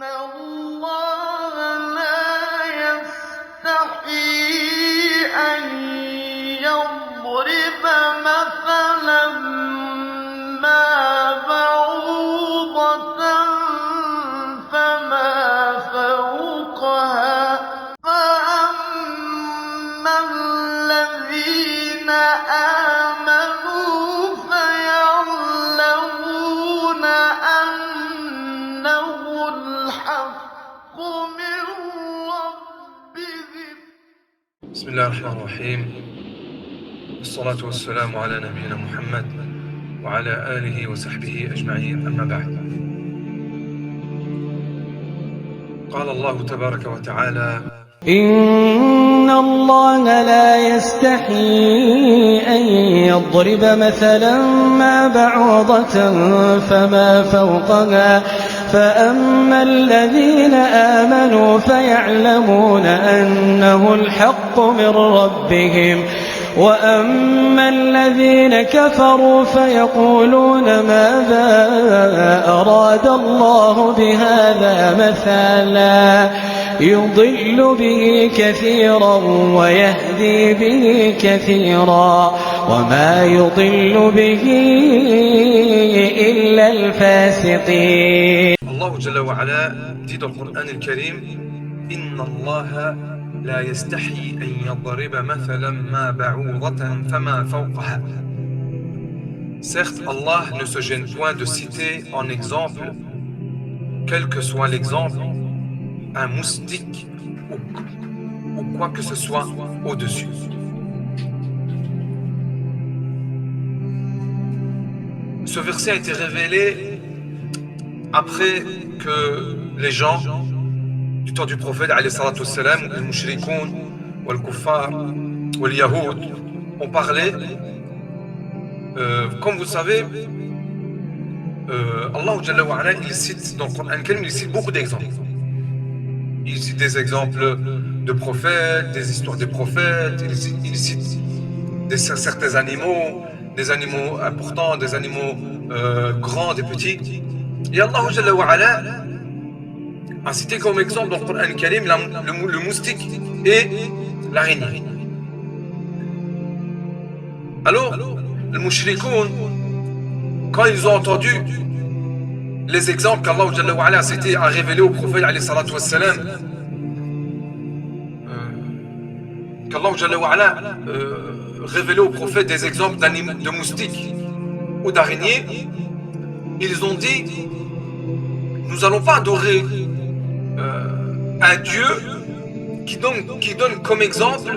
الله لا يستحيي أن يضرب مثلا ما بعوضة فما فوقها فأما الذين آمنوا فيعلمون أنه الحق من ربهم. بسم الله الرحمن الرحيم، والصلاة والسلام على نبينا محمد وعلى آله وصحبه أجمعين، أما بعد. قال الله تبارك وتعالى: إن الله لا يستحيي أن يضرب مثلا ما بعوضة فما فوقها فأما الذين آمنوا فيعلمون أنه الحق من ربهم وأما الذين كفروا فيقولون ماذا أراد الله بهذا مثلا يضل به كثيرا ويهدي به كثيرا وما يضل به إلا الفاسقين. الله جل وعلا dit dans le Coran الكريم: إن الله لا يستحي أن يضرب مثلا ما بعوضة فما فوقها. Certes, Allah ne se gêne point de citer en exemple, quel que soit l'exemple, un moustique ou quoi que ce soit au-dessus. Ce verset a été révélé après que les gens du temps du prophète, les mushrikoun, les kuffar, les yahoud, ont parlé. Comme vous savez, Allah Jalla wa Ala, il cite dans le Coran, il cite beaucoup d'exemples. Il cite des exemples de prophètes, des histoires des prophètes, il cite certains animaux, des animaux importants, des animaux grands, des petits. Et Allah Jalla wa Ala a cité comme exemple dans le Coran al-Karim le moustique et l'araignée. Alors, les mushrikoun, quand ils ont entendu les exemples qu'Allah Jalla wa Ala a révélé au prophète alayhi salatu wassalam, qu'Allah Jalla wa Ala révélé au prophète des exemples de moustiques ou d'araignées, ils ont dit: nous n'allons pas adorer un Dieu qui donne comme exemple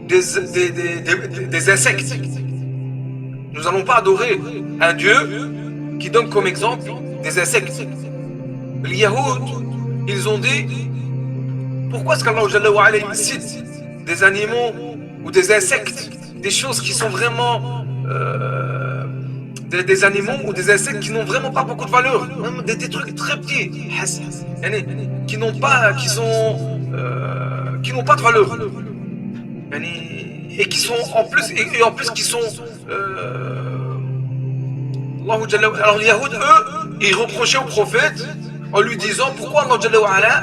des insectes. Nous n'allons pas adorer un Dieu qui donne comme exemple des insectes. Les Yahoud, ils ont dit: pourquoi est-ce qu'Allah Jalla wa Ala cite des animaux ou des insectes, des choses qui sont vraiment des animaux ou des insectes qui n'ont vraiment pas beaucoup de valeur, des trucs très petits, qui n'ont pas de valeur, et qui sont en plus qui sont alors les Yahoud, eux, ils reprochaient au prophète en lui disant: pourquoi Allah Jalla wa Ala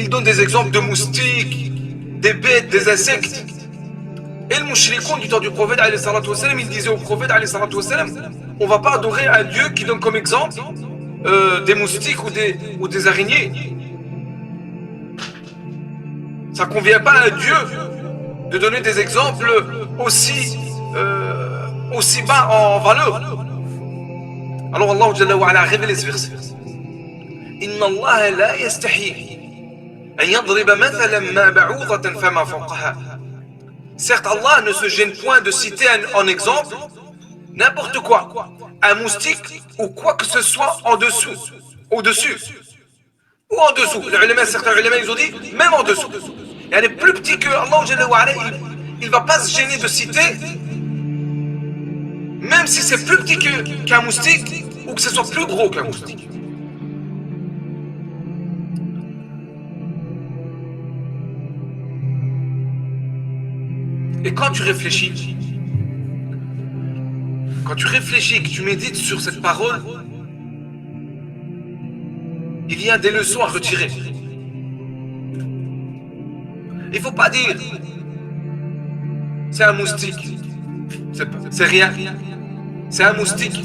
il donne des exemples de moustiques, des bêtes, des insectes. Et le mushrikoun du temps du prophète, il disait au prophète, on ne va pas adorer un Dieu qui donne comme exemple des moustiques ou des araignées. Ça ne convient pas à un Dieu de donner des exemples aussi bas en valeur. Alors Allah Jalla wa Ala a révélé ce verset: Inna Allah la yastahi an yadriba mathalan ma ba'udatan fama fawqaha. Certes, Allah ne se gêne point de citer en exemple n'importe quoi, un moustique ou quoi que ce soit en dessous, au-dessus ou en dessous. Certains ulama, ils ont dit même en dessous. Et elle est plus petit que Allah Jalla wa Ala, il ne va pas se gêner de citer, même si c'est plus petit qu'un moustique ou que ce soit plus gros qu'un moustique. Et quand tu réfléchis, que tu médites sur cette parole, il y a des leçons à retirer. Il ne faut pas dire c'est un moustique, c'est rien, c'est un moustique,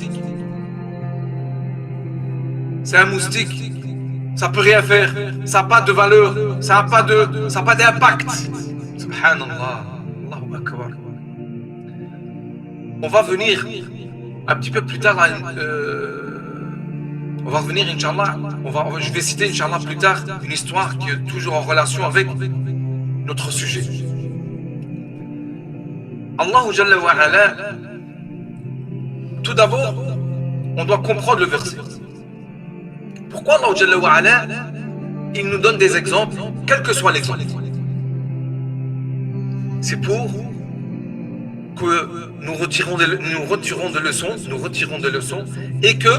c'est un moustique, ça peut rien faire, ça n'a pas de valeur, ça n'a pas d'impact. Subhanallah, Allahu Akbar. On va venir un petit peu plus tard, on va revenir, Inch'Allah, je vais citer, Inch'Allah, plus tard, une histoire qui est toujours en relation avec notre sujet. Allahu Jalla wa Ala, tout d'abord, on doit comprendre le verset. Pourquoi Allah Jalla wa Ala, il nous donne des exemples, quel que soit l'exemple? C'est pour que nous retirons des leçons et que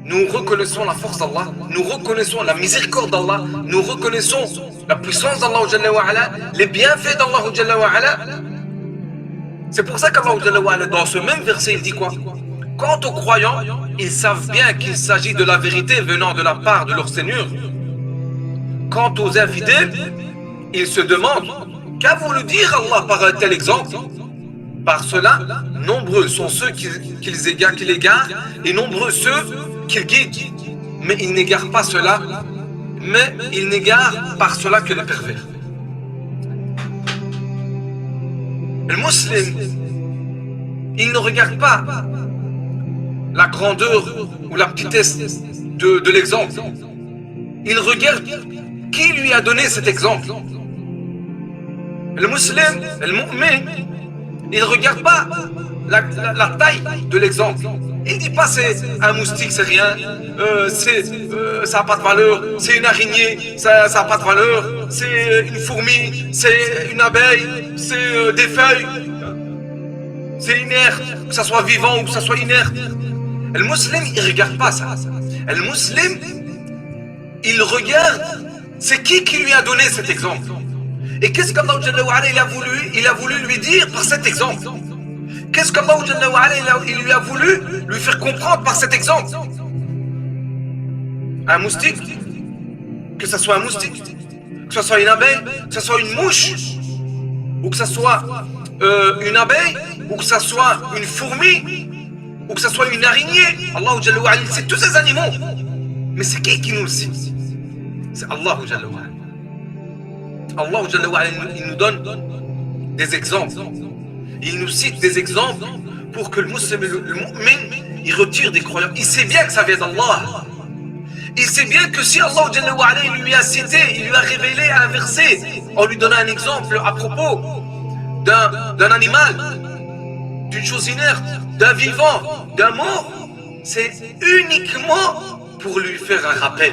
nous reconnaissons la force d'Allah, nous reconnaissons la miséricorde d'Allah, nous reconnaissons la puissance d'Allah Jalla wa Ala, les bienfaits d'Allah Jalla wa Ala. C'est pour ça qu'Allah Jalla wa Ala, dans ce même verset, il dit quoi? Quant aux croyants, ils savent bien qu'il s'agit de la vérité venant de la part de leur Seigneur. Quant aux infidèles, ils se demandent qu'a voulu dire Allah par un tel exemple? Par cela, nombreux sont ceux qu'il égare et nombreux ceux qu'il guide. Mais il n'égare pas cela, mais il n'égare par cela que les pervers. Le musulman, il ne regarde pas la grandeur ou la petitesse de l'exemple. Il regarde qui lui a donné cet exemple. Le musulman, le mu'min, il ne regarde pas la taille de l'exemple. Il ne dit pas c'est un moustique, c'est rien, ça n'a pas de valeur, c'est une araignée, ça n'a pas de valeur, c'est une fourmi, c'est une abeille, c'est des feuilles, c'est inerte, que ça soit vivant ou que ça soit inerte. Le musulman, il ne regarde pas ça. Le musulman, il regarde c'est qui lui a donné cet exemple. Et qu'est-ce qu'Allah Jalla wa Ala, il a voulu lui dire par cet exemple? Qu'est-ce qu'Allah Jalla wa Ala, il lui a voulu lui faire comprendre par cet exemple? Un moustique, que ce soit un moustique, que ce soit une abeille, que ce soit une mouche, ou que ce soit une abeille, ou que ce soit une fourmi, ou que ce soit une araignée. Allah Jalla wa Ala, c'est tous ces animaux. Mais c'est qui nous le cite? C'est Allah Jalla wa Ala. Allah Jalla wa Ala, il nous donne des exemples. Il nous cite des exemples pour que le musulman, le mu'min, il retire des croyants. Il sait bien que ça vient d'Allah. Il sait bien que si Allah Jalla wa Ala, il lui a cité, il lui a révélé un verset en lui donnant un exemple à propos d'un animal, d'une chose inerte, d'un vivant, d'un mort, c'est uniquement pour lui faire un rappel.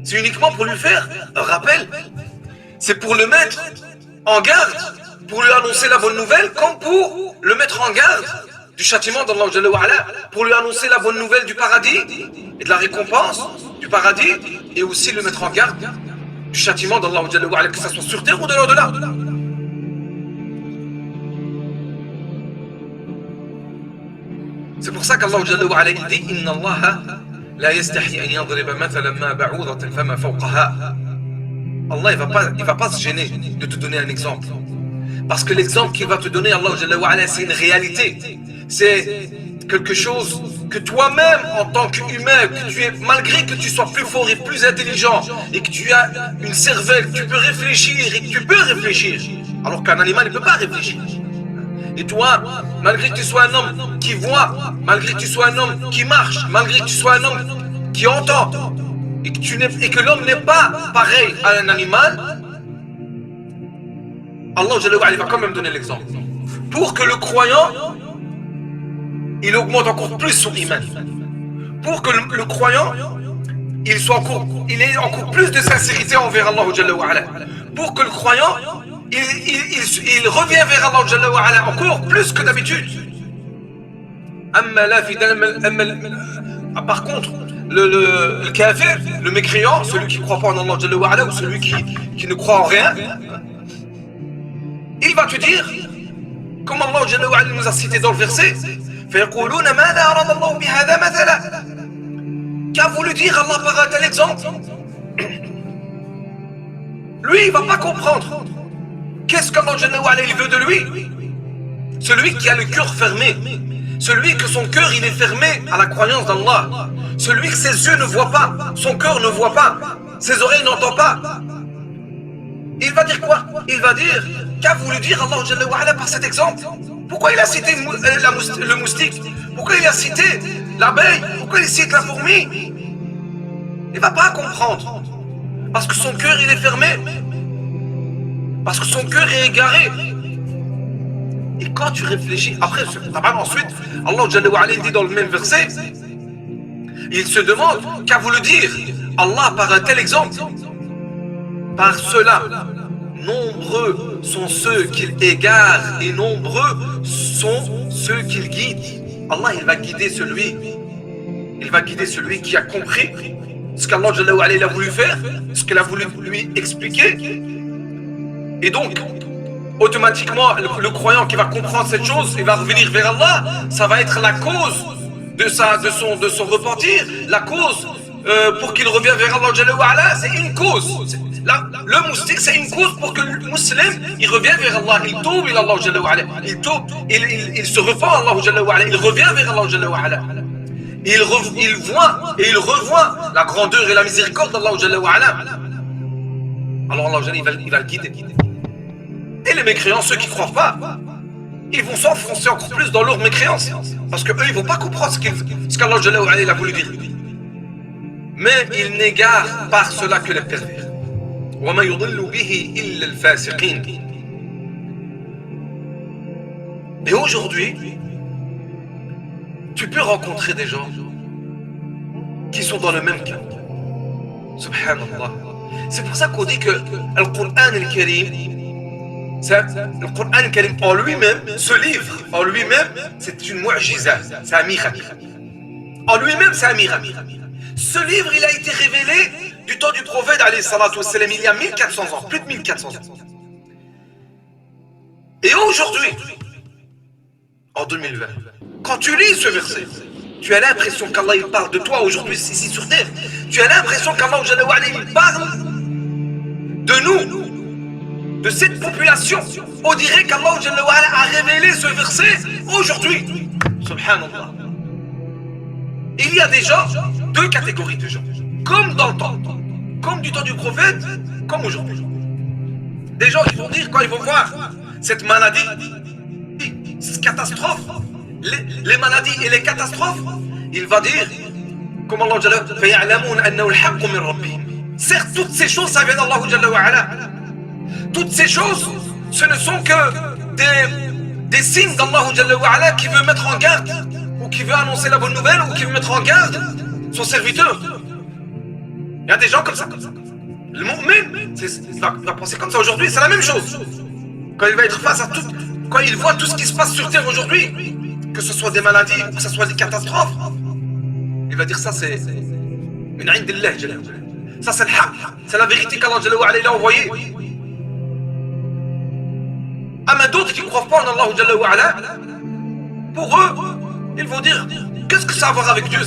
C'est uniquement pour lui faire un rappel. C'est pour le mettre en garde, pour lui annoncer la bonne nouvelle, comme pour le mettre en garde du châtiment d'Allah Jalla wa Ala, pour lui annoncer la bonne nouvelle du paradis et de la récompense du paradis, et aussi le mettre en garde du châtiment d'Allah Jalla wa Ala, que ce soit sur terre ou de l'au-delà. C'est pour ça qu'Allah Jalla wa Ala, il dit Inna Allah la yastahi an yadriba mathalan ma ba'udatan fama fawqaha. Allah, il va pas se gêner de te donner un exemple. Parce que l'exemple qu'il va te donner, Allah Jalla wa Ala, c'est une réalité. C'est quelque chose que toi-même, en tant qu'humain, malgré que tu sois plus fort et plus intelligent, et que tu as une cervelle, tu peux réfléchir et que tu peux réfléchir. Alors qu'un animal ne peut pas réfléchir. Et toi, malgré que tu sois un homme qui voit, malgré que tu sois un homme qui marche, malgré que tu sois un homme qui entend, et que l'homme n'est pas pareil à un animal, Allah Jalla wa Ala va quand même donner l'exemple. Pour que le croyant, il augmente encore plus son iman. Pour que le croyant, il ait encore plus de sincérité envers Allah Jalla wa Ala. Pour que le croyant, il revient vers Allah Jalla wa Ala encore plus que d'habitude. Par contre, le kafir, le mécréant, celui qui ne croit pas en Allah Jalla wa Ala, ou celui qui ne croit en rien, il va te dire, comme Allah Jalla wa Ala nous a cité dans le verset, qu'ils Qu'a voulu dire Allah par un tel exemple? Lui, il va pas comprendre. Qu'est-ce qu'Allah il veut de lui? Celui qui a le cœur fermé, celui que son cœur il est fermé à la croyance d'Allah, celui que ses yeux ne voient pas, son cœur ne voit pas, ses oreilles n'entendent pas. Il va dire quoi? Il va dire, qu'a voulu dire Allah par cet exemple? Pourquoi il a cité le moustique? Pourquoi il a cité l'abeille? Pourquoi il cite la fourmi? Il ne va pas comprendre. Parce que son cœur il est fermé. Parce que son cœur est égaré. Et quand tu réfléchis, après, ensuite, Allah dit dans le même verset, il se demande, qu'a voulu dire Allah par un tel exemple? Par cela, nombreux sont ceux qu'il égare et nombreux sont ceux qu'il guide. Allah, il va guider celui qui a compris ce qu'Allah a voulu faire, ce qu'il a voulu lui expliquer. Et donc, automatiquement, le croyant qui va comprendre cette chose, il va revenir vers Allah, ça va être la cause de son repentir, la cause pour qu'il revienne vers Allah, c'est une cause. Le moustique, c'est une cause pour que le musulman, il revienne vers Allah, il tombe, il tombe, il se repent à Allah, il revient vers Allah, il voit et il revoit la grandeur et la miséricorde d'Allah. Alors Allah, il va le guider. Et les mécréants, ceux qui ne croient pas, ils vont s'enfoncer encore plus dans leur mécréance. Parce qu'eux, ils ne vont pas comprendre ce qu'Allah a voulu dire. Mais ils n'égarent par cela que les pervers. Et aujourd'hui, tu peux rencontrer des gens qui sont dans le même cas. Subhanallah. C'est pour ça qu'on dit que le Coran al-Karim, le Coran al-Karim en lui-même, ce livre en lui-même, c'est une mu'jiza, c'est un miracle. En lui-même, c'est un miracle. Ce livre, il a été révélé du temps du prophète, alayhi salatu wassalam, il y a 1400 ans, plus de 1400 ans. Et aujourd'hui, en 2020, quand tu lis ce verset, tu as l'impression qu'Allah il parle de toi aujourd'hui ici sur terre. Tu as l'impression qu'Allah il parle de nous, de cette population. On dirait qu'Allah a révélé ce verset aujourd'hui. Subhanallah. Il y a des gens, deux catégories de gens, comme dans le temps, comme du temps du prophète, comme aujourd'hui. Des gens qui vont dire, quand ils vont voir cette maladie, cette catastrophe, les maladies et les catastrophes, il va dire, comme Allah dit, certes, toutes ces choses, ça vient d'Allah. Toutes ces choses, ce ne sont que des signes d'Allah qui veut mettre en garde, ou qui veut annoncer la bonne nouvelle, ou qui veut mettre en garde son serviteur. Il y a des gens comme ça. Le mu'min, il va penser comme ça aujourd'hui, c'est la même chose. Quand il va être face à tout, quand il voit tout ce qui se passe sur terre aujourd'hui, que ce soit des maladies, que ce soit des catastrophes, il va dire ça c'est min indillah, ça c'est le haq, c'est la vérité qu'Allah a envoyée. Ah mais d'autres qui ne croient pas en Allah, pour eux, ils vont dire, qu'est-ce que ça a à voir avec Dieu?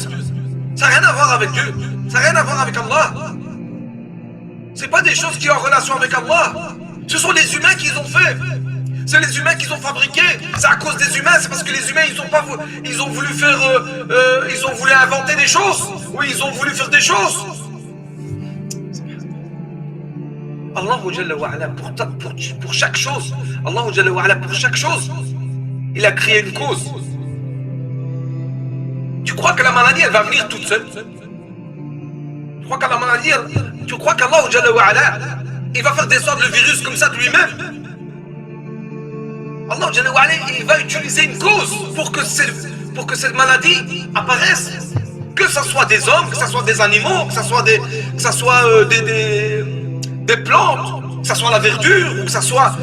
Ça n'a rien à voir avec Dieu, ça n'a rien à voir avec Allah. C'est pas des choses qui ont en relation avec Allah. Ce sont les humains qui les ont fait. C'est les humains qui les ont fabriqués. C'est à cause des humains. C'est parce que les humains ils ont voulu faire, ils ont voulu inventer des choses. Oui, ils ont voulu faire des choses. Allah pour chaque chose. Allah pour chaque chose. Il a créé une cause. Tu crois que la maladie elle va venir toute seule? Tu crois que la maladie, tu crois qu'Allah il va faire descendre le virus comme ça de lui-même? Allah il va utiliser une cause pour que cette maladie apparaisse. Que ce soit des hommes, que ce soit des animaux, que ce soit des plantes, que ce soit la verdure, ou que ce soit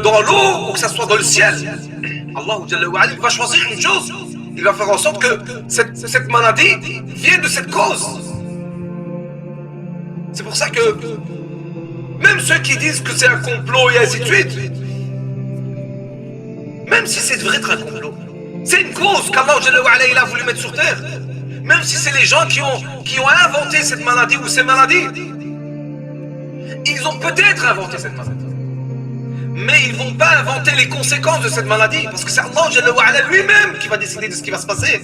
dans l'eau, ou que ce soit dans le ciel. Allah il va choisir une chose. Il va faire en sorte que cette maladie vienne de cette cause. C'est pour ça que même ceux qui disent que c'est un complot et ainsi de suite, même si c'est devrait être un complot, c'est une cause qu'Allah il a voulu mettre sur terre. Même si c'est les gens qui ont inventé cette maladie ou ces maladies, ils ont peut-être inventé cette maladie. Mais ils ne vont pas inventer les conséquences de cette maladie, parce que c'est Allah Jalla wa Ala lui-même qui va décider de ce qui va se passer.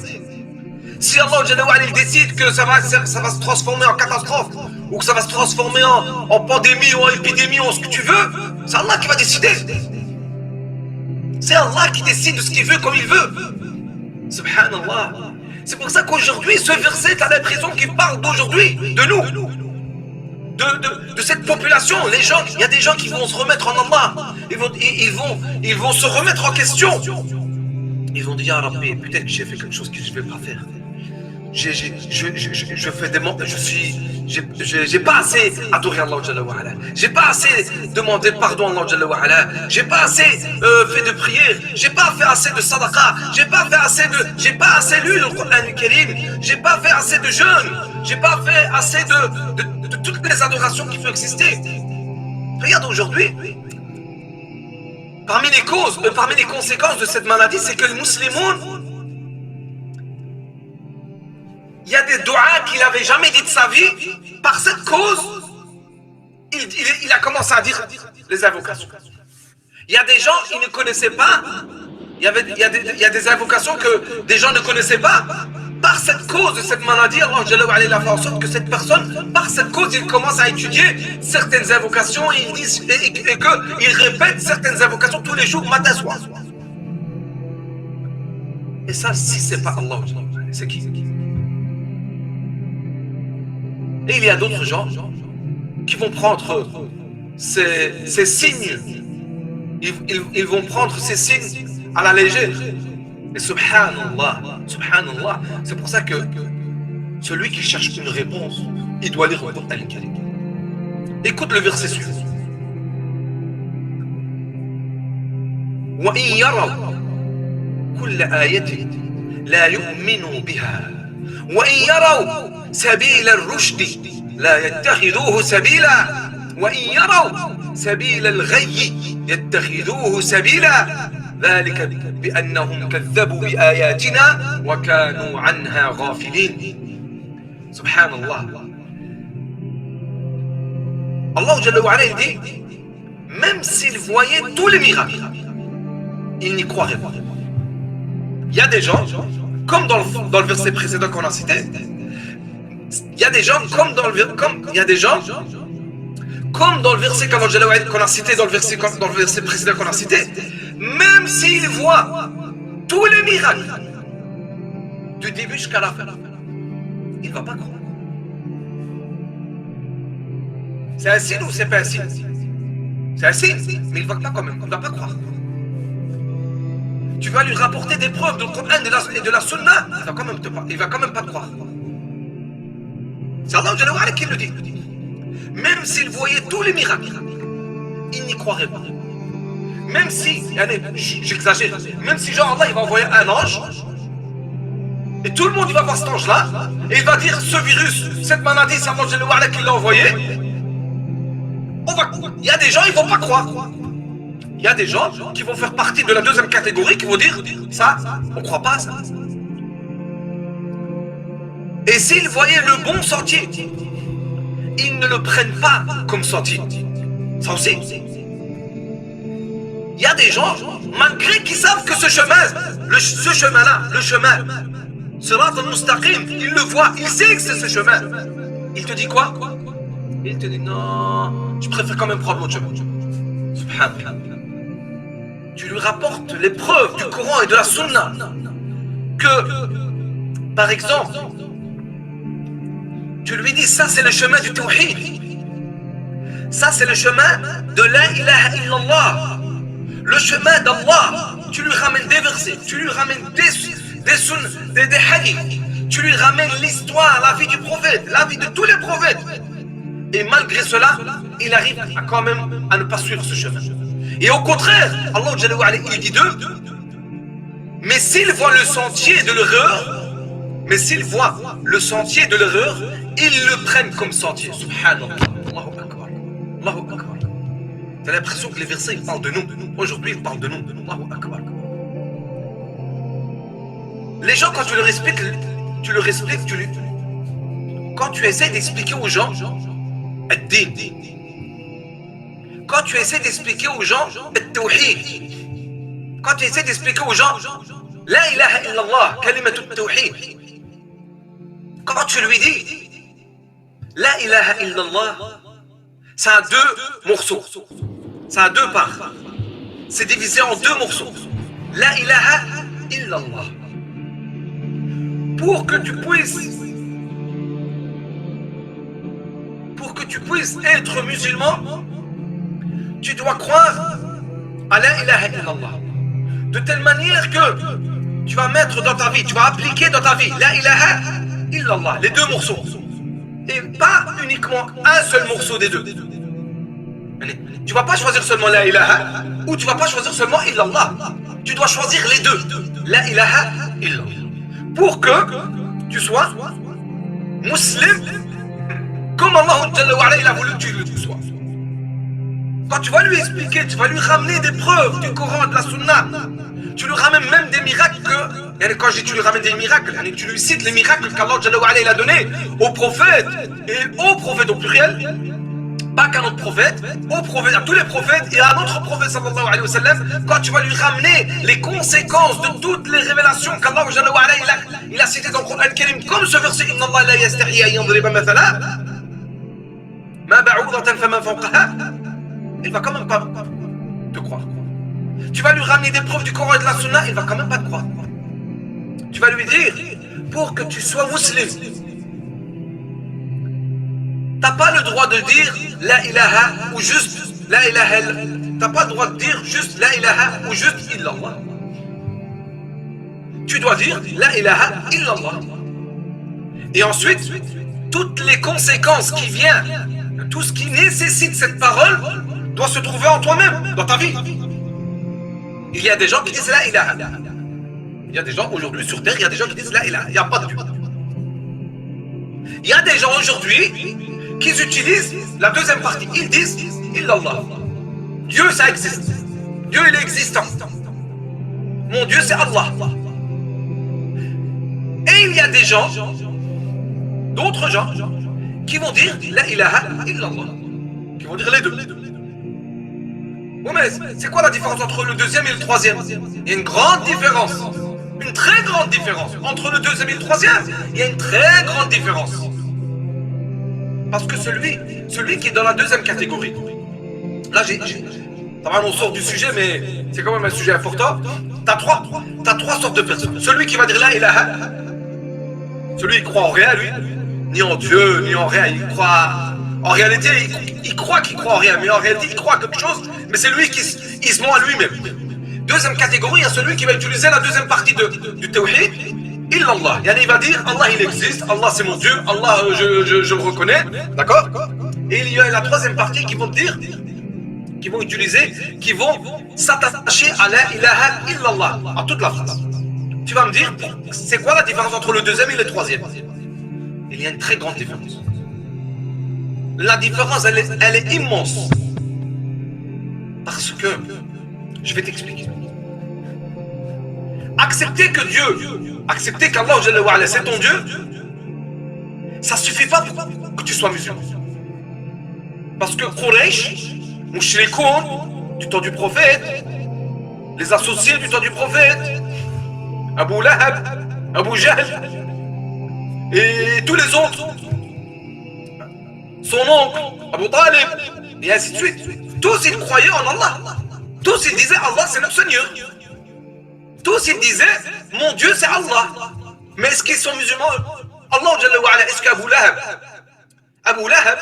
Si Allah Jalla wa Ala décide que ça va se transformer en catastrophe, ou que ça va se transformer en pandémie ou en épidémie, ou ce que tu veux, c'est Allah qui va décider. C'est Allah qui décide de ce qu'il veut comme il veut. Subhanallah. C'est pour ça qu'aujourd'hui, ce verset, tu as l'impression qu'il parle d'aujourd'hui, de nous. De cette population, les gens, il y a des gens qui vont se remettre en Allah, ils vont se remettre en question. Ils vont dire, ah Rabbi, peut-être que j'ai fait quelque chose que je ne vais pas faire. Je fais des manques, j'ai pas assez adoré Allah Jalla wa Ala. J'ai pas assez demandé pardon à Allah Jalla wa Ala. J'ai pas assez fait de prière. J'ai pas fait assez de sadaqa. J'ai pas assez lu le Coran al-Karim. J'ai pas fait assez de jeûne. J'ai pas fait assez de toutes les adorations qui peuvent exister. Regarde aujourd'hui. Parmi les conséquences de cette maladie, c'est que les musulmans, il y a des doigts qu'il n'avait jamais dit de sa vie. Par cette cause, il a commencé à dire les invocations. Il y a des gens qui ne connaissaient pas. Il y a des invocations que des gens ne connaissaient pas. Par cette cause de cette maladie, Allah Jalla wa Ala a fait en sorte que cette personne, par cette cause, il commence à étudier certaines invocations et qu'il répète certaines invocations tous les jours, matin, soir. Et ça, si c'est pas Allah, c'est qui? Et il y a d'autres gens qui vont prendre ces signes. Ils vont prendre ces signes à la légère. Et subhanallah, c'est pour ça que celui qui cherche une réponse, il doit lire le Coran al-Karim. Écoute le verset suivant. وَإِن يَرَوْا كُلَّ آيَةٍ لَا يُؤْمِنُوا بِهَا وَإِن يَرَوْا سبيل الرشد لا يتخذوه سبيلا وإن يروا سبيل الغي يتخذوه سبيلا ذلك بأنهم كذبوا بآياتنا وكانوا عنها غافلين. سبحان الله. Allah Jalla wa Ala dit, même s'ils voyaient tous les miracles, ils n'y croiraient pas. Il y a des gens, comme dans le verset précédent qu'on a cité, il y a des gens comme dans le verset qu'on a cité, dans le verset précédent qu'on a cité, même s'ils voient tous les miracles du début jusqu'à la fin, il ne va pas croire. C'est un signe ou c'est pas un signe? C'est un signe, mais il ne va pas quand même, il ne va pas croire. Tu vas lui rapporter des preuves du Coran et de la Sunna, il va quand même pas te croire. C'est Allah Jalla wa Ala qui le dit. Même s'il voyait tous les miracles, il n'y croirait pas. Même si, j'exagère, même si genre Allah il va envoyer un ange, et tout le monde il va voir cet ange-là, et il va dire ce virus, cette maladie, c'est Allah Jalla wa Ala qui l'a envoyé. Il y a des gens, ils vont pas croire. Il y a des gens qui vont faire partie de la deuxième catégorie, qui vont dire ça, on croit pas à ça. Et s'ils voyaient le bon sentier, ils ne le prennent pas comme sentier. Ça aussi. Il y a des gens, malgré qu'ils savent que ce chemin-là, le chemin, Sirat al-Mustaqim, ils le voient, ils savent que c'est ce chemin. Il te dit quoi? Il te dit non, je préfère quand même prendre l'autre chemin. Subhanallah. Tu lui rapportes les preuves du Coran et de la Sunna que, par exemple, tu lui dis ça c'est le chemin du Tawhid, ça c'est le chemin de la ilaha illallah, le chemin d'Allah. Tu lui ramènes des versets, tu lui ramènes des hadiths, tu lui ramènes l'histoire, la vie du prophète, la vie de tous les prophètes. Et malgré cela, il arrive quand même à ne pas suivre ce chemin. Et au contraire, Allah Jalla wa Ala, il dit d'eux, mais s'ils voient le sentier de l'erreur, ils le prennent comme sentier. Subhanallah. Allahu Akbar. Allahu Akbar. T'as l'impression que les versets ils parlent de nous. Aujourd'hui, ils parlent de nous. Allahu Akbar. Les gens, quand tu leur expliques tu leur expliques, quand tu essaies d'expliquer aux gens, ad-din, quand tu essaies d'expliquer aux gens, at-tawhid, quand tu essaies d'expliquer aux gens, la ilaha illallah, kalimatu at-tawhid, quand tu lui dis, la ilaha illallah, ça a deux morceaux, ça a deux parts, c'est divisé en deux morceaux. La ilaha illallah. Pour que tu puisses être musulman, tu dois croire à la ilaha illallah. De telle manière que tu vas mettre dans ta vie, tu vas appliquer dans ta vie la ilaha illallah, les deux morceaux. Et pas uniquement un seul morceau des deux. Tu ne vas pas choisir seulement la ilaha ou tu ne vas pas choisir seulement illallah. Tu dois choisir les deux. La ilaha illallah. Pour que tu sois musulman comme Allah il a voulu que tu sois. Quand tu vas lui expliquer, tu vas lui ramener des preuves du Coran, de la Sunna. Tu lui ramènes même des miracles que... Quand je dis tu lui ramènes des miracles, tu lui cites les miracles qu'Allah il a donnés aux prophètes, et aux prophètes au pluriel, pas qu'à notre prophète, aux prophètes, à tous les prophètes et à notre prophète sallallahu alayhi wa sallam, quand tu vas lui ramener les conséquences de toutes les révélations qu'Allah il a citées dans le Coran al-Karim, comme ce verset Inna Allah la yastahi an yadriba mathala ma ba'udatan fama fawqaha, il va quand même pas te croire. Tu vas lui ramener des preuves du Coran et de la Sunna, il va quand même pas te croire. Tu vas lui dire, pour que tu sois musulman, t'as pas le droit de dire la ilaha ou juste la ilaha illallah. T'as pas le droit de dire juste la ilaha ou juste illallah. Tu dois dire la ilaha illallah. Et ensuite, toutes les conséquences qui viennent, tout ce qui nécessite cette parole, doit se trouver en toi-même, dans ta vie. Il y a des gens qui disent la ilaha. Il y a des gens aujourd'hui sur terre, il y a des gens qui disent la ilaha. Il n'y a pas de Dieu. Il y a des gens aujourd'hui qui utilisent la deuxième partie. Ils disent illallah. Dieu, ça existe. Dieu, il est existant. Mon Dieu, c'est Allah. Et il y a des gens, d'autres gens, qui vont dire la ilaha illallah. Qui vont dire les deux. Bon, mais c'est quoi la différence entre le deuxième et le troisième? Il y a une grande différence. Une très grande différence. Entre le deuxième et le troisième, il y a une très grande différence. Parce que celui qui est dans la deuxième catégorie, là on sort du sujet, mais c'est quand même un sujet important. T'as trois sortes de personnes. Celui qui va dire la ilaha, celui qui croit en rien, lui, ni en Dieu, ni en rien, il croit. En réalité, il croit qu'il croit en rien, mais en réalité, il croit à quelque chose, mais c'est lui qui se ment à lui-même. Deuxième catégorie, il y a celui qui va utiliser la deuxième partie du tawhid, illallah. Il va dire Allah il existe, Allah c'est mon Dieu, Allah je le reconnais, d'accord? Et il y a la troisième partie qui vont dire, qui vont utiliser, qui vont s'attacher à la ilaha illallah, à toute la phrase. Tu vas me dire, c'est quoi la différence entre le deuxième et le troisième? Il y a une très grande différence. La différence, elle est immense. Parce que, je vais t'expliquer. Accepter que Dieu, accepter qu'Allah c'est ton Dieu, ça suffit pas pour que tu sois musulman. Parce que Quraysh, Mushrikoun, du temps du prophète, les associés du temps du prophète, Abu Lahab, Abu Jahl, et tous les autres, son oncle, Abu Talib, et ainsi de suite. Tous ils croyaient en Allah. Tous ils disaient Allah c'est notre Seigneur. Tous ils disaient mon Dieu c'est Allah. Mais est-ce qu'ils sont musulmans? Allah Jalla wa Ala, est-ce qu'Abu Lahab,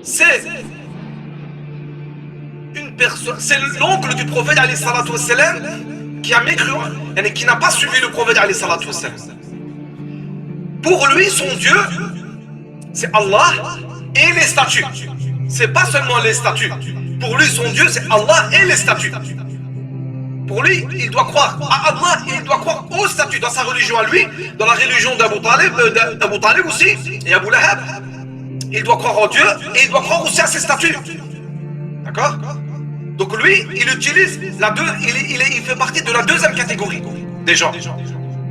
c'est une personne, c'est l'oncle du prophète alayhi salatu wassalam qui a mécru, qui n'a pas suivi le prophète alayhi salatu wassalam. Pour lui, son Dieu, c'est Allah et les statues. C'est pas seulement les statues. Pour lui, son Dieu, c'est Allah et les statues. Pour lui, il doit croire à Allah et il doit croire aux statues. Dans sa religion à lui, dans la religion d'Abu Talib aussi, et Abu Lahab, il doit croire en Dieu et il doit croire aussi à ses statues. D'accord? Donc lui, il utilise il fait partie de la deuxième catégorie. des gens.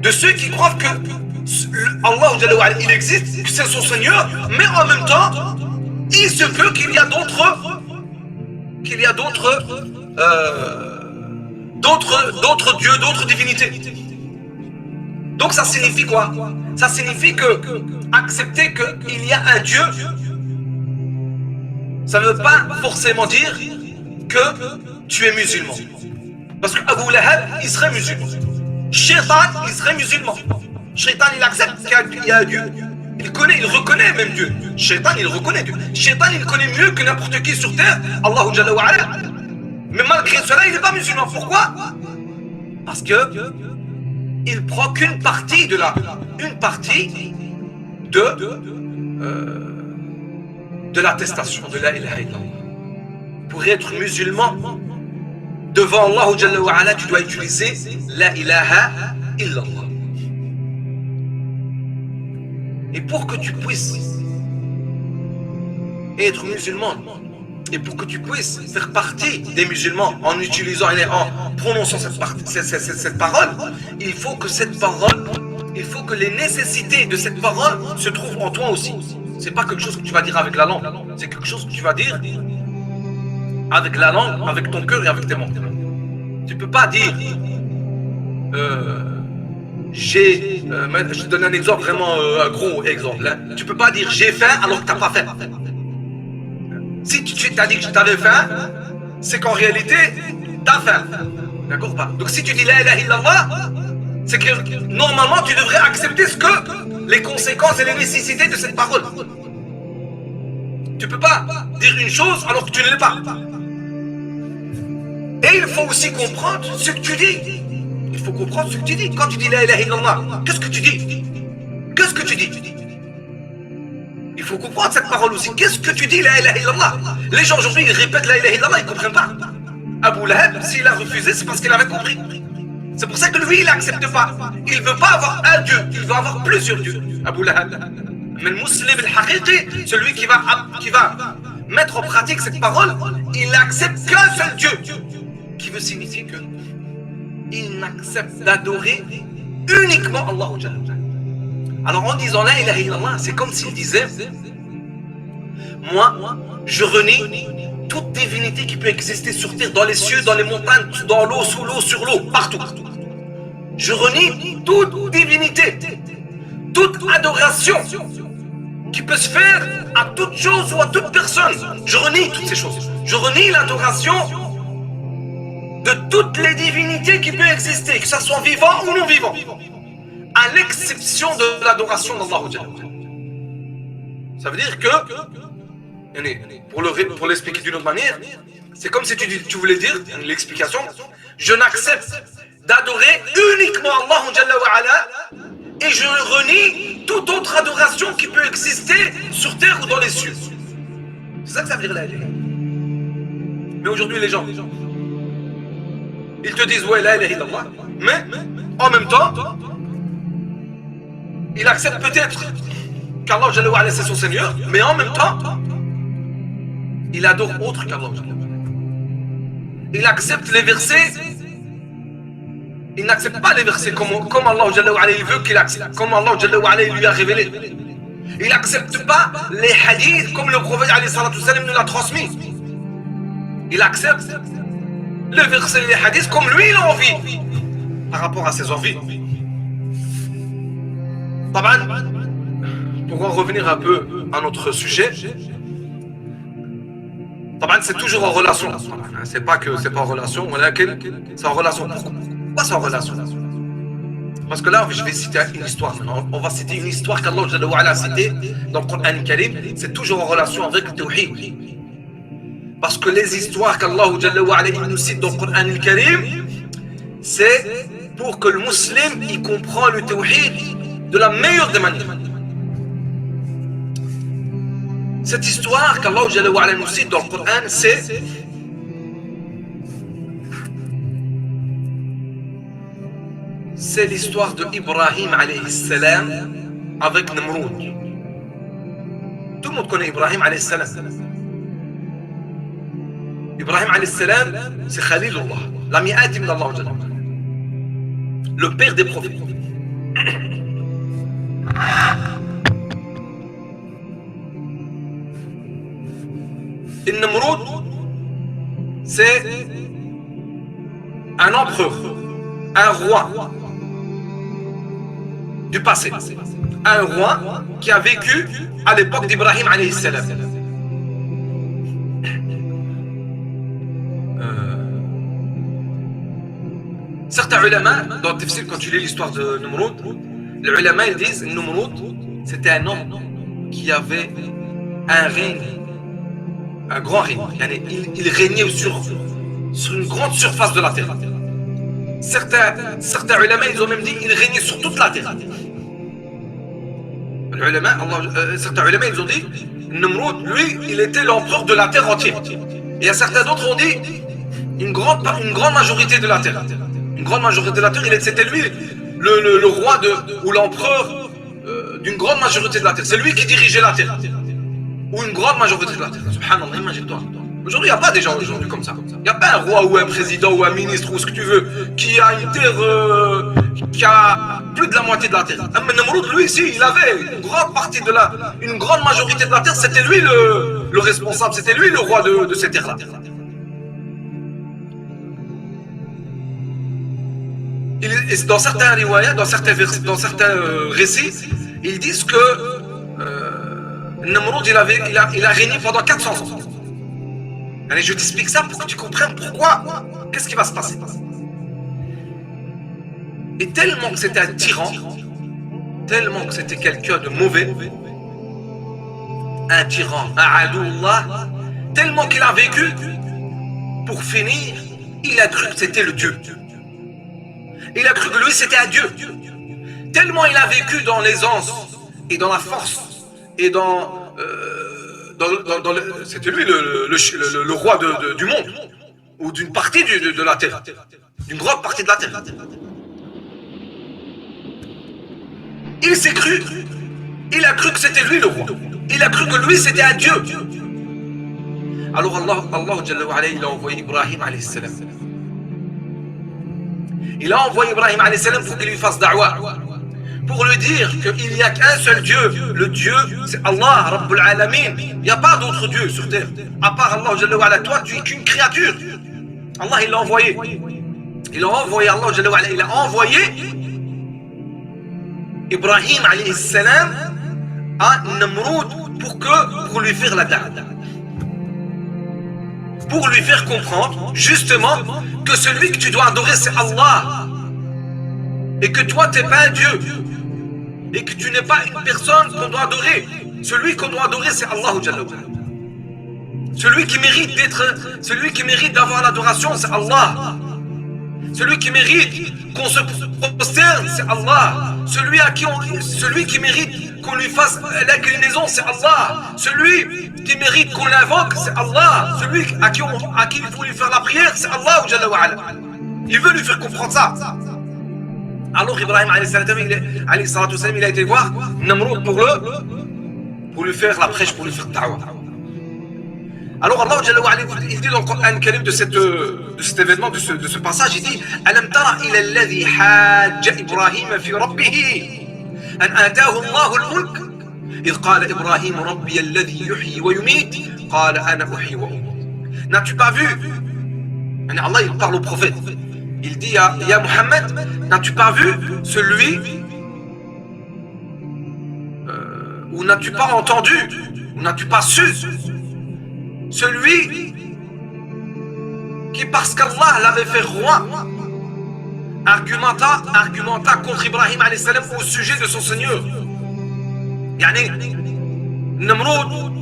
De ceux qui croient que Allah il existe, que c'est son Seigneur, mais en même temps, il se peut qu'il y a d'autres dieux, d'autres divinités. Donc ça signifie quoi? Ça signifie que accepter qu'il y a un Dieu, ça ne veut pas forcément dire que tu es musulman. Parce que Abu Lahab, il serait musulman. Shaitan, il serait musulman. Shaitan, il accepte qu'il y a un Dieu. Il reconnaît même Dieu. Shaitan, il reconnaît Dieu. Shaitan, il connaît mieux que n'importe qui sur terre Allah Jalla wa Ala. Mais malgré cela, il n'est pas musulman. Pourquoi? Parce que il prend qu'une partie de l'attestation de la ilaha illallah. Pour être musulman, devant Allah Jalla wa Ala, tu dois utiliser la ilaha illallah. Et pour que tu puisses être musulman, et pour que tu puisses faire partie des musulmans en utilisant et en prononçant cette parole, il faut que les nécessités de cette parole se trouvent en toi aussi. C'est pas quelque chose que tu vas dire avec la langue, c'est quelque chose que tu vas dire avec la langue, avec ton cœur et avec tes membres. Tu peux pas dire je te donne un exemple vraiment un gros exemple. Hein. Tu peux pas dire j'ai faim alors que tu n'as pas faim. Si tu t'as dit que tu avais faim, c'est qu'en réalité, tu as faim. D'accord pas? Donc si tu dis la ilaha illallah, c'est que normalement tu devrais accepter les conséquences et les nécessités de cette parole. Tu peux pas dire une chose alors que tu ne l'es pas. Et il faut aussi comprendre ce que tu dis. Il faut comprendre ce que tu dis. Quand tu dis la ilaha illallah, qu'est-ce que tu dis? Qu'est-ce que tu dis? Il faut comprendre cette parole aussi. Qu'est-ce que tu dis la ilaha illallah? Les gens aujourd'hui, ils répètent la ilaha illallah, ils ne comprennent pas. Abu Lahab, s'il a refusé, c'est parce qu'il avait compris. C'est pour ça que lui, il n'accepte pas. Il ne veut pas avoir un Dieu, il veut avoir plusieurs dieux. Abu Lahab. Mais le musulman al-haqiqi, celui qui va mettre en pratique cette parole, il n'accepte qu'un seul Dieu. Qui veut signifier que il n'accepte d'adorer uniquement Allah. Alors en disant la ilaha illallah, c'est comme s'il disait moi, je renie toute divinité qui peut exister sur terre, dans les cieux, dans les montagnes, dans l'eau, sous l'eau, sur l'eau, partout. Je renie toute divinité, toute adoration qui peut se faire à toute chose ou à toute personne. Je renie toutes ces choses. Je renie l'adoration de toutes les divinités qui peuvent exister, que ce soit vivant ou non vivant, à l'exception de l'adoration d'Allah. Ça veut dire que, pour l'expliquer d'une autre manière, c'est comme si tu voulais dire, l'explication, je n'accepte d'adorer uniquement Allah et je renie toute autre adoration qui peut exister sur terre ou dans les cieux. C'est ça que ça veut dire la ilaha. Mais aujourd'hui les gens, ils te disent ouais la ilaha illallah, mais en même temps ils acceptent peut-être qu'Allah c'est son Seigneur, mais en même temps il adore autre qu'Allah. Il accepte les versets, il n'accepte pas les versets comme Allah il veut qu'il accepte, comme Allah il lui a révélé. Il n'accepte pas les hadiths comme le prophète nous l'a transmis. Il accepte les versets et les hadiths comme lui il a envie, par rapport à ses envies. Pour en revenir un peu à notre sujet, c'est toujours en relation. C'est pas en relation, c'est en relation. Pourquoi c'est en relation? Parce que là, je vais citer une histoire. On va citer une histoire qu'Allah a citée dans le Coran Karim. C'est toujours en relation avec le tawhid. Parce que les histoires qu'Allah nous cite dans le Coran Karim, c'est pour que le musulman il comprend le tawhid de la meilleure des manières. Cette histoire qu'Allah nous cite dans le Coran, c'est l'histoire de Ibrahim alayhi salam avec Namroud. Tout le monde connaît Ibrahim alayhi salam. Ibrahim alayhi salam, c'est Khalilullah, l'ami intime d'Allah. le père des prophètes. Et Namrud, c'est un empereur, un roi du passé. Un roi qui a vécu à l'époque d'Ibrahim alayhi salam. Certains ulama, dans le tafsir, quand tu lis l'histoire de Namrud, les ulama ils disent que Namrud c'était un homme qui avait un règne, un grand règne. Il régnait sur une grande surface de la terre. Certains ulama ils ont même dit qu'il régnait sur toute la terre. Certains ulama ils ont dit Namrud, lui, il était l'empereur de la terre entière. Et certains d'autres ont dit une grande majorité de la terre. Une grande majorité de la terre, c'était lui le roi ou l'empereur d'une grande majorité de la terre. C'est lui qui dirigeait la terre. Ou une grande majorité de la terre. Subhanallah, imagine-toi. Aujourd'hui, il n'y a pas des gens aujourd'hui comme ça. Il n'y a pas un roi ou un président ou un ministre ou ce que tu veux qui a une terre qui a plus de la moitié de la terre. Mais Namrud, lui, ici, il avait une grande partie une grande majorité de la terre. C'était lui le responsable, c'était lui le roi de cette terre-là. Dans certains riwayats, dans certains récits, ils disent que Namrud, il a régné pendant 400 ans. Allez, je t'explique ça pour que tu comprennes pourquoi. Qu'est-ce qui va se passer? Et tellement que c'était un tyran, tellement que c'était quelqu'un de mauvais, un tyran, un adoullah, tellement qu'il a vécu, pour finir, il a cru que c'était le Dieu. Il a cru que lui c'était un Dieu. Tellement il a vécu dans l'aisance et dans la force et c'était lui le roi du monde ou d'une partie de la terre, d'une grande partie de la terre. Il s'est cru, il a cru que c'était lui le roi. Il a cru que lui c'était un Dieu. Alors Allah Jalla wa Ala, il a envoyé Ibrahim alayhi salam. Il a envoyé Ibrahim alayhi salam pour qu'il lui fasse da'wah, pour lui dire qu'il n'y a qu'un seul Dieu. Le Dieu, c'est Allah, Rabbul Alamin. Il n'y a pas d'autre Dieu sur terre. À part Allah Jalla wa Ala, toi, tu es qu'une créature. Allah, il l'a envoyé. Il a envoyé, Allah Jalla wa Ala, il a envoyé Ibrahim alayhi salam à Namrud pour lui faire la da'wah. Pour lui faire comprendre, justement, que celui que tu dois adorer, c'est Allah. Et que toi, tu n'es pas un Dieu. Et que tu n'es pas une personne qu'on doit adorer. Celui qu'on doit adorer, c'est Allah. Celui qui mérite d'avoir l'adoration, c'est Allah. Celui qui mérite qu'on se prosterne, c'est Allah. Celui qui mérite qu'on lui fasse l'inclinaison, c'est Allah. Celui qui mérite qu'on l'invoque, c'est Allah. Celui à qui il faut lui faire la prière, c'est Allah. Il veut lui faire comprendre ça. Alors Ibrahim il a été voir Namrud pour lui faire la prêche, pour lui faire da'wah. Alors Allah il dit dans le Coran Karim de cet événement, de ce passage, il dit Alam tara ila alladhi hajja Ibrahim fi rabbih an ataahu Allahu al-mulk idh qala Ibrahim rabbi alladhi yuhyi wa yumit qala ana uhyi wa umit. N'as-tu pas vu? Allah il parle au prophète. Il dit à Muhammad, n'as-tu pas vu celui ou n'as-tu pas entendu, ou n'as-tu pas su celui qui, parce qu'Allah l'avait fait roi, argumenta contre Ibrahim alayhi salam au sujet de son Seigneur. Yani, Namrud,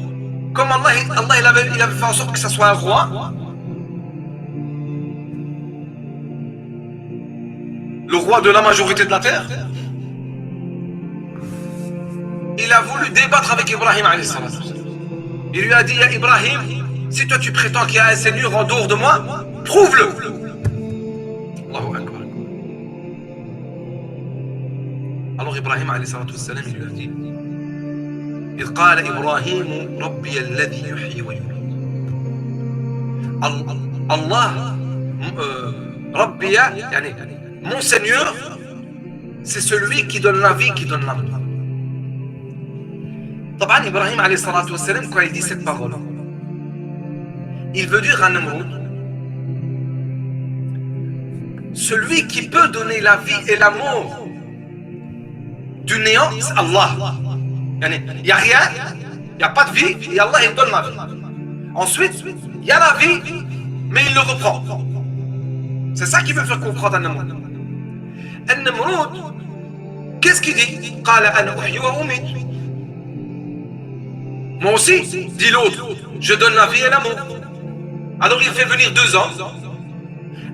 comme Allah il avait fait en sorte que ça soit un roi, le roi de la majorité de la terre, il a voulu débattre avec Ibrahim alayhi salam. Il lui a dit, ya Ibrahim, si toi tu prétends qu'il y a un Seigneur en dehors de moi, prouve-le. Allahu Akbar. Alors Ibrahim alayhi salam, il lui a dit, إذ قال إبراهيم ربي الذي يحيي ويميت. Allah, ربي يعني mon Seigneur, c'est celui qui donne la vie, qui donne l'amour. Taban, Ibrahim alayhi salatu wassalam, quand il dit cette parole, il veut dire à Namroud, celui qui peut donner la vie et l'amour du néant, c'est Allah. Il n'y a rien, il n'y a pas de vie, et Allah il donne la vie. Ensuite, il y a la vie, mais il le reprend. C'est ça qu'il veut faire comprendre à Namroud. Namroud, qu'est-ce qu'il dit? Moi aussi, dit l'autre, je donne la vie et l'amour. Alors il fait venir 2 hommes.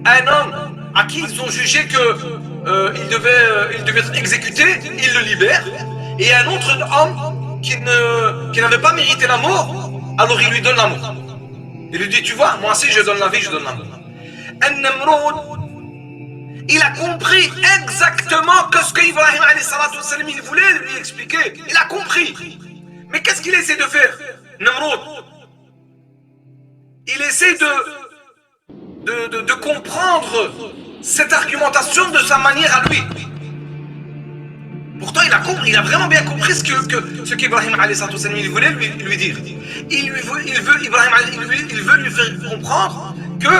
Un homme à qui ils ont jugé qu'il devait être exécuté, il le libère. Et un autre homme qui n'avait pas mérité l'amour, alors il lui donne l'amour. Il lui dit, tu vois, moi aussi je donne la vie, je donne l'amour. Namroud, il a compris exactement ce que Ibrahim alayhi salatu wassalam, il voulait lui expliquer. Il a compris. Mais qu'est-ce qu'il essaie de faire, Namroud? Il essaie de comprendre cette argumentation de sa manière à lui. Pourtant, il a compris, il a vraiment bien compris ce qu'Ibrahim alayhi salatu wassalam, il voulait lui dire. Il veut lui faire comprendre que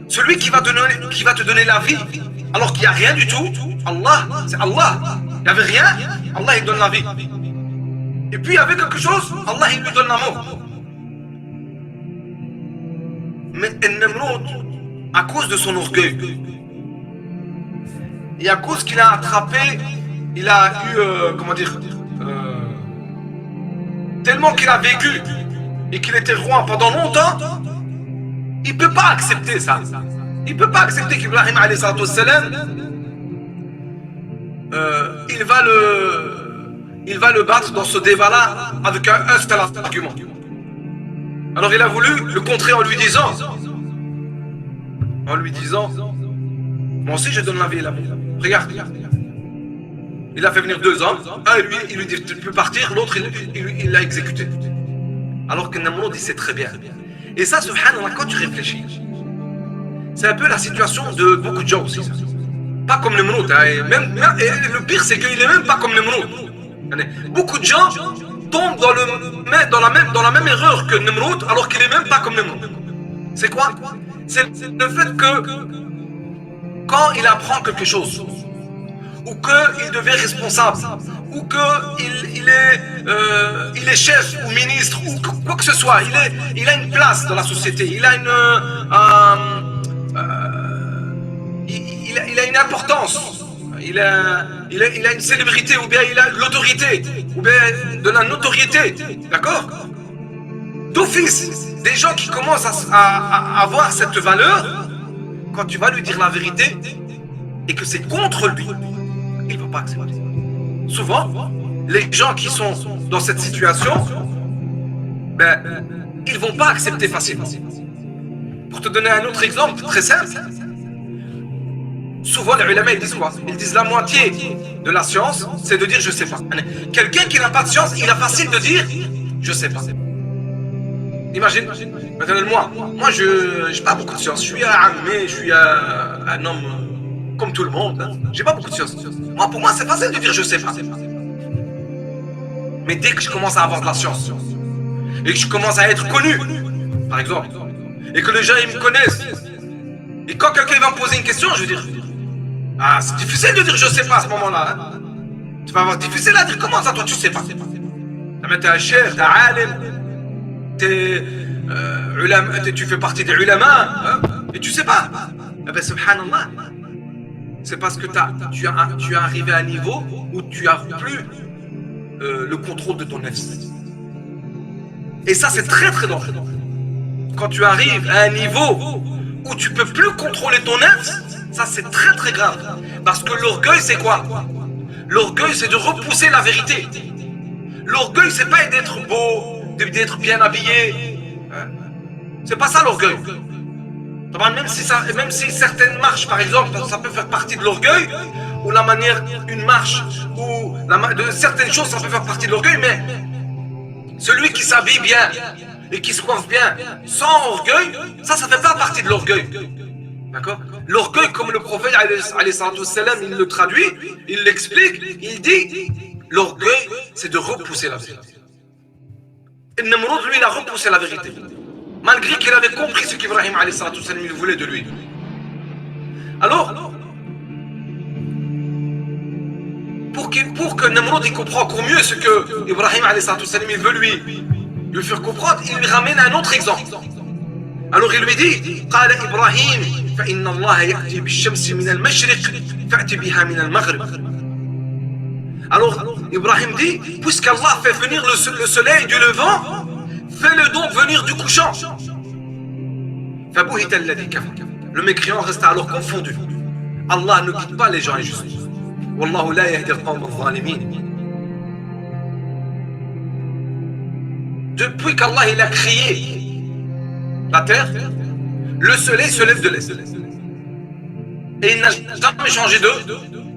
celui qui va te donner la vie, alors qu'il n'y a rien du tout, Allah, c'est Allah. Il n'y avait rien, Allah il donne la vie. Et puis il y avait quelque chose, Allah il lui donne l'amour. Mais Namroud, à cause de son orgueil, et à cause qu'il a attrapé, il a eu, tellement qu'il a vécu, et qu'il était roi pendant longtemps, il ne peut pas accepter ça. Il ne peut pas accepter qu'Ibrahim alayhi salatu wassalam, il va le battre dans ce débat-là avec un seul argument. Alors il a voulu le contrer en lui disant, moi aussi je donne la vie et l'amour. Regarde. Il a fait venir 2 hommes, un il lui dit tu peux partir, l'autre il l'a exécuté. Alors que Namroud il sait très bien. Et ça, subhanallah, quand tu réfléchis, c'est un peu la situation de beaucoup de gens aussi. Ça. Pas comme Namroud. Hein, et le pire, c'est qu'il n'est même pas comme Namroud. Beaucoup de gens tombent dans la même erreur que Namroud, alors qu'il n'est même pas comme Namroud. C'est quoi? C'est le fait que quand il apprend quelque chose, ou qu'il devient responsable, ou qu'il est chef ou ministre, ou quoi que ce soit, il a une place dans la société, il a une importance, il a une célébrité, ou bien il a de l'autorité, ou bien de la notoriété, d'accord? D'office, des gens qui commencent à avoir cette valeur, quand tu vas lui dire la vérité, et que c'est contre lui, il ne peut pas accepter. Souvent, les gens qui sont dans cette situation, ils ne vont pas accepter facilement. Pour te donner un autre exemple très simple, souvent les ulama ils disent quoi? Ils disent la moitié de la science, c'est de dire je ne sais pas. Quelqu'un qui n'a pas de science, il est facile de dire je ne sais pas. Imagine, maintenant moi je n'ai pas beaucoup de science, je suis un ammé, je suis un homme comme tout le monde, hein. J'ai pas beaucoup de science. Pour moi c'est facile de dire je sais pas. Mais dès que je commence à avoir de la science, et que je commence à être connu, par exemple, et que les gens ils me connaissent, et quand quelqu'un va me poser une question, je vais dire c'est difficile de dire je sais pas à ce moment-là, hein. Tu vas avoir difficile à dire comment ça toi tu sais pas. T'es un chef, t'es un alim, tu fais partie des ulama, hein, et tu sais pas. Eh ben subhanallah, c'est parce que tu es arrivé à un niveau où tu n'as plus le contrôle de ton nefs. Et ça c'est très très dangereux. Quand tu arrives à un niveau où tu ne peux plus contrôler ton nefs, ça c'est très très grave. Parce que l'orgueil c'est quoi? L'orgueil c'est de repousser la vérité. L'orgueil c'est pas d'être beau, d'être bien habillé. C'est pas ça l'orgueil. Même si certaines marches, par exemple, ça peut faire partie de l'orgueil, ou la manière, une marche, ou certaines choses, ça peut faire partie de l'orgueil, mais celui qui s'habille bien et qui se coiffe bien, sans orgueil, ça fait pas partie de l'orgueil. D'accord? L'orgueil, comme le prophète, alayhi salatu wassalam, il le traduit, il l'explique, il dit, l'orgueil, c'est de repousser la vérité. Et Namrud, lui, il a repoussé la vérité. Malgré qu'il avait compris ce qu'Ibrahim, alayhi salatu wassalam, il voulait de lui. Alors, pour que Namrud, il comprenne encore mieux ce que Ibrahim, alayhi salatu wassalam, il veut lui faire comprendre, il lui ramène un autre exemple. Alors il lui dit, قال إبراهيم فإن الله يأتي بالشمس من المشرق فأتي بها من المغرب. Alors Ibrahim dit, puisqu'Allah fait venir le soleil du levant, fais-le donc venir du couchant. فبهت الذي كفر. Le mécréant resta alors confondu. Allah ne guide pas les gens injustes. والله لا يهدي القوم الظالمين. Depuis qu'Allah il a créé la terre, le soleil se lève de l'est. Et il n'a jamais changé d'eux,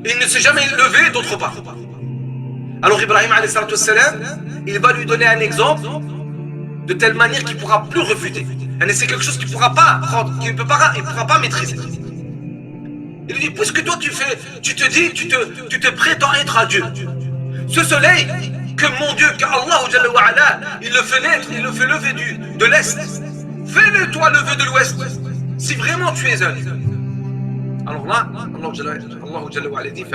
et il ne s'est jamais levé d'autre part. Alors Ibrahim alayhi salatu wassalam, il va lui donner un exemple de telle manière qu'il ne pourra plus refuter. Et c'est quelque chose qu'il ne pourra pas prendre, qu'il ne pourra pas maîtriser. Il lui dit, puisque toi tu te prétends être à Dieu, ce soleil que mon Dieu, qu'Allah il le fait naître, il le fait lever de l'est, fais-le toi lever de l'ouest, si vraiment tu es un. Alors là, Allah dit,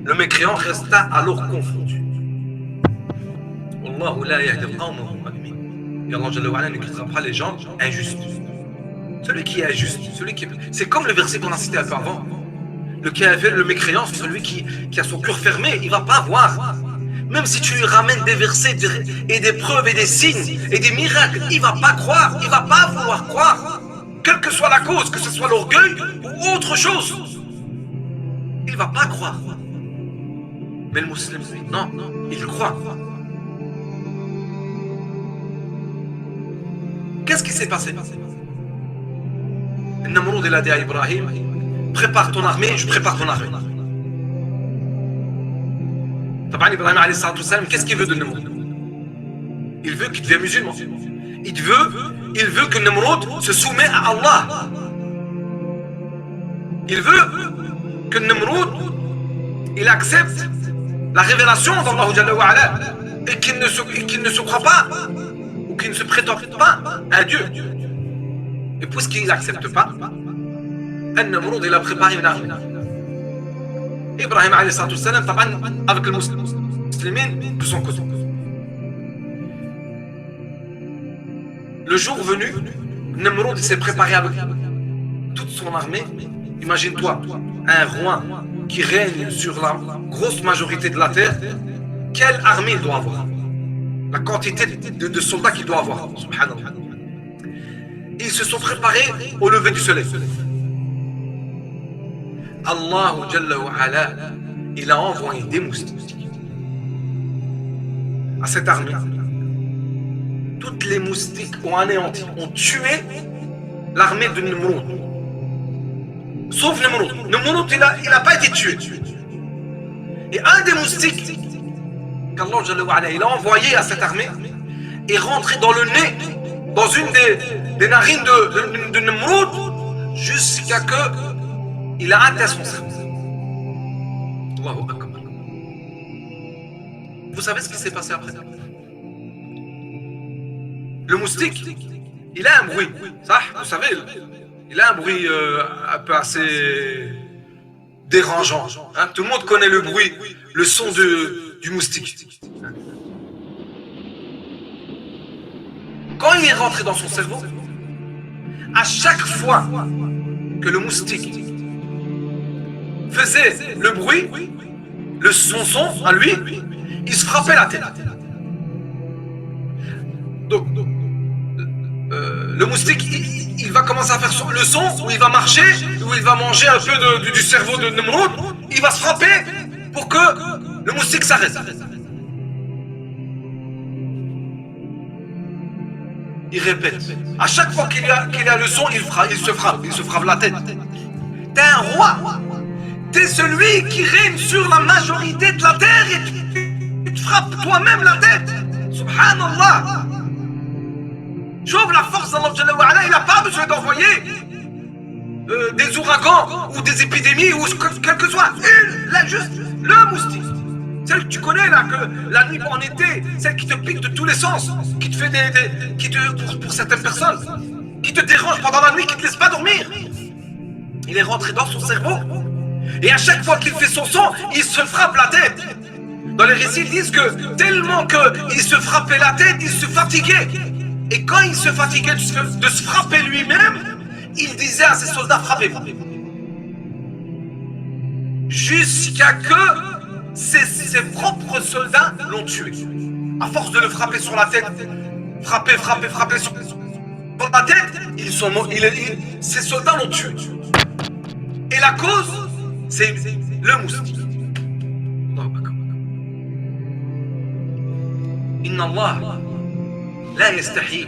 le mécréant resta alors confondu. Et Allah ne guidera pas les gens injustes. Celui qui est injuste, c'est comme le verset qu'on a cité un peu avant. Le mécréant, celui qui a son cœur fermé, il ne va pas voir. Même si tu lui ramènes des versets et des preuves et des signes et des miracles, il ne va pas croire, il ne va pas vouloir croire. Quelle que soit la cause, que ce soit l'orgueil ou autre chose, il ne va pas croire. Mais le musulman, non, il croit. Qu'est-ce qui s'est passé? Namrud, il a dit à Ibrahim, prépare ton armée, je prépare ton armée. Ibrahim alayhi salatu wassalam, qu'est-ce qu'il veut de Namrud? Il veut qu'il devienne musulman. Il veut que Namrud se soumette à Allah. Il veut que Namrud il accepte la révélation d'Allah Jalla wa Ala et qu'il ne se croit pas ou qu'il ne se prétend pas à Dieu. Et puisqu'il n'accepte pas, Namrud il a préparé une armée. Ibrahim alayhi salatu wassalam, avec le musulman de son côté. Le jour venu, Namrud s'est préparé avec toute son armée. Imagine-toi, un roi qui règne sur la grosse majorité de la terre, quelle armée il doit avoir? La quantité de soldats qu'il doit avoir, subhanallah. Ils se sont préparés au lever du soleil. Allah Jalla wa Ala, il a envoyé des moustiques à cette armée. Toutes les moustiques ont anéanti, ont tué l'armée de Namrud. Sauf Namrud. Namrud, il n'a pas été tué. Et un des moustiques qu'Allah Jalla wa Ala, il a envoyé à cette armée est rentré dans le nez, dans une des narines de Namrud, jusqu'à que il a atteint son cerveau. Allahu Akbar. Vous savez ce qui s'est passé après? Le moustique, il a un bruit, ça, vous savez, il a un bruit un peu assez dérangeant. Hein? Tout le monde connaît le bruit, le son du moustique. Quand il est rentré dans son cerveau, à chaque fois que le moustique faisait le bruit, son son à lui, il se frappait la tête. Donc, le moustique, il va commencer à faire le son, où il va marcher, où il va manger un peu du cerveau de Namrud, il va se frapper pour que le moustique s'arrête. Il répète. À chaque fois qu'il y a le son, il se frappe la tête. T'es un roi. T'es celui qui règne sur la majorité de la terre et tu te frappes toi-même la tête. Subhanallah. J'ouvre la force d'Allah Jalla wa Ala, il n'a pas besoin d'envoyer des ouragans ou des épidémies ou quel que soit, juste le moustique. Celle que tu connais là, que la nuit en été, celle qui te pique de tous les sens, qui te fait pour certaines personnes, qui te dérange pendant la nuit, qui te laisse pas dormir. Il est rentré dans son cerveau. Et à chaque fois qu'il fait son son, il se frappe la tête. Dans les récits, ils disent que tellement qu'il se frappait la tête, il se fatiguait. Et quand il se fatiguait de se frapper lui-même, il disait à ses soldats, frappez-vous. Jusqu'à que ses propres soldats l'ont tué. À force de le frapper sur la tête, frapper sur la tête, ils sont morts, ses soldats l'ont tué. Et la cause, c'est le moustique. Inna Allah la yastahi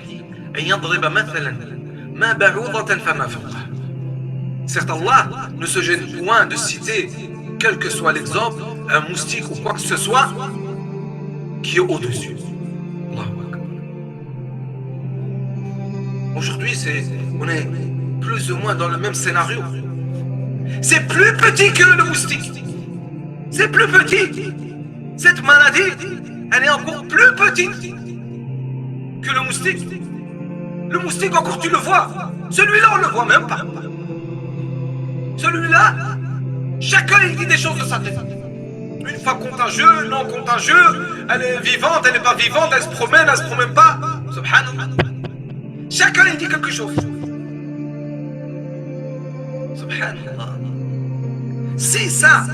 an yadriba mathalan ma ba'udatan fama fawqa. Certes, Allah ne se gêne point de citer, quel que soit l'exemple, un moustique ou quoi que ce soit qui est au-dessus. Aujourd'hui, on est plus ou moins dans le même scénario. C'est plus petit que le moustique. C'est plus petit. Cette maladie, elle est encore plus petite que le moustique. Le moustique, encore tu le vois. Celui-là, on le voit même pas. Celui-là, chacun il dit des choses de sa tête. Une fois contagieux, non contagieux, elle est vivante, elle n'est pas vivante, elle se promène pas. Subhanallah. Chacun il dit quelque chose. Subhanallah. Si ça,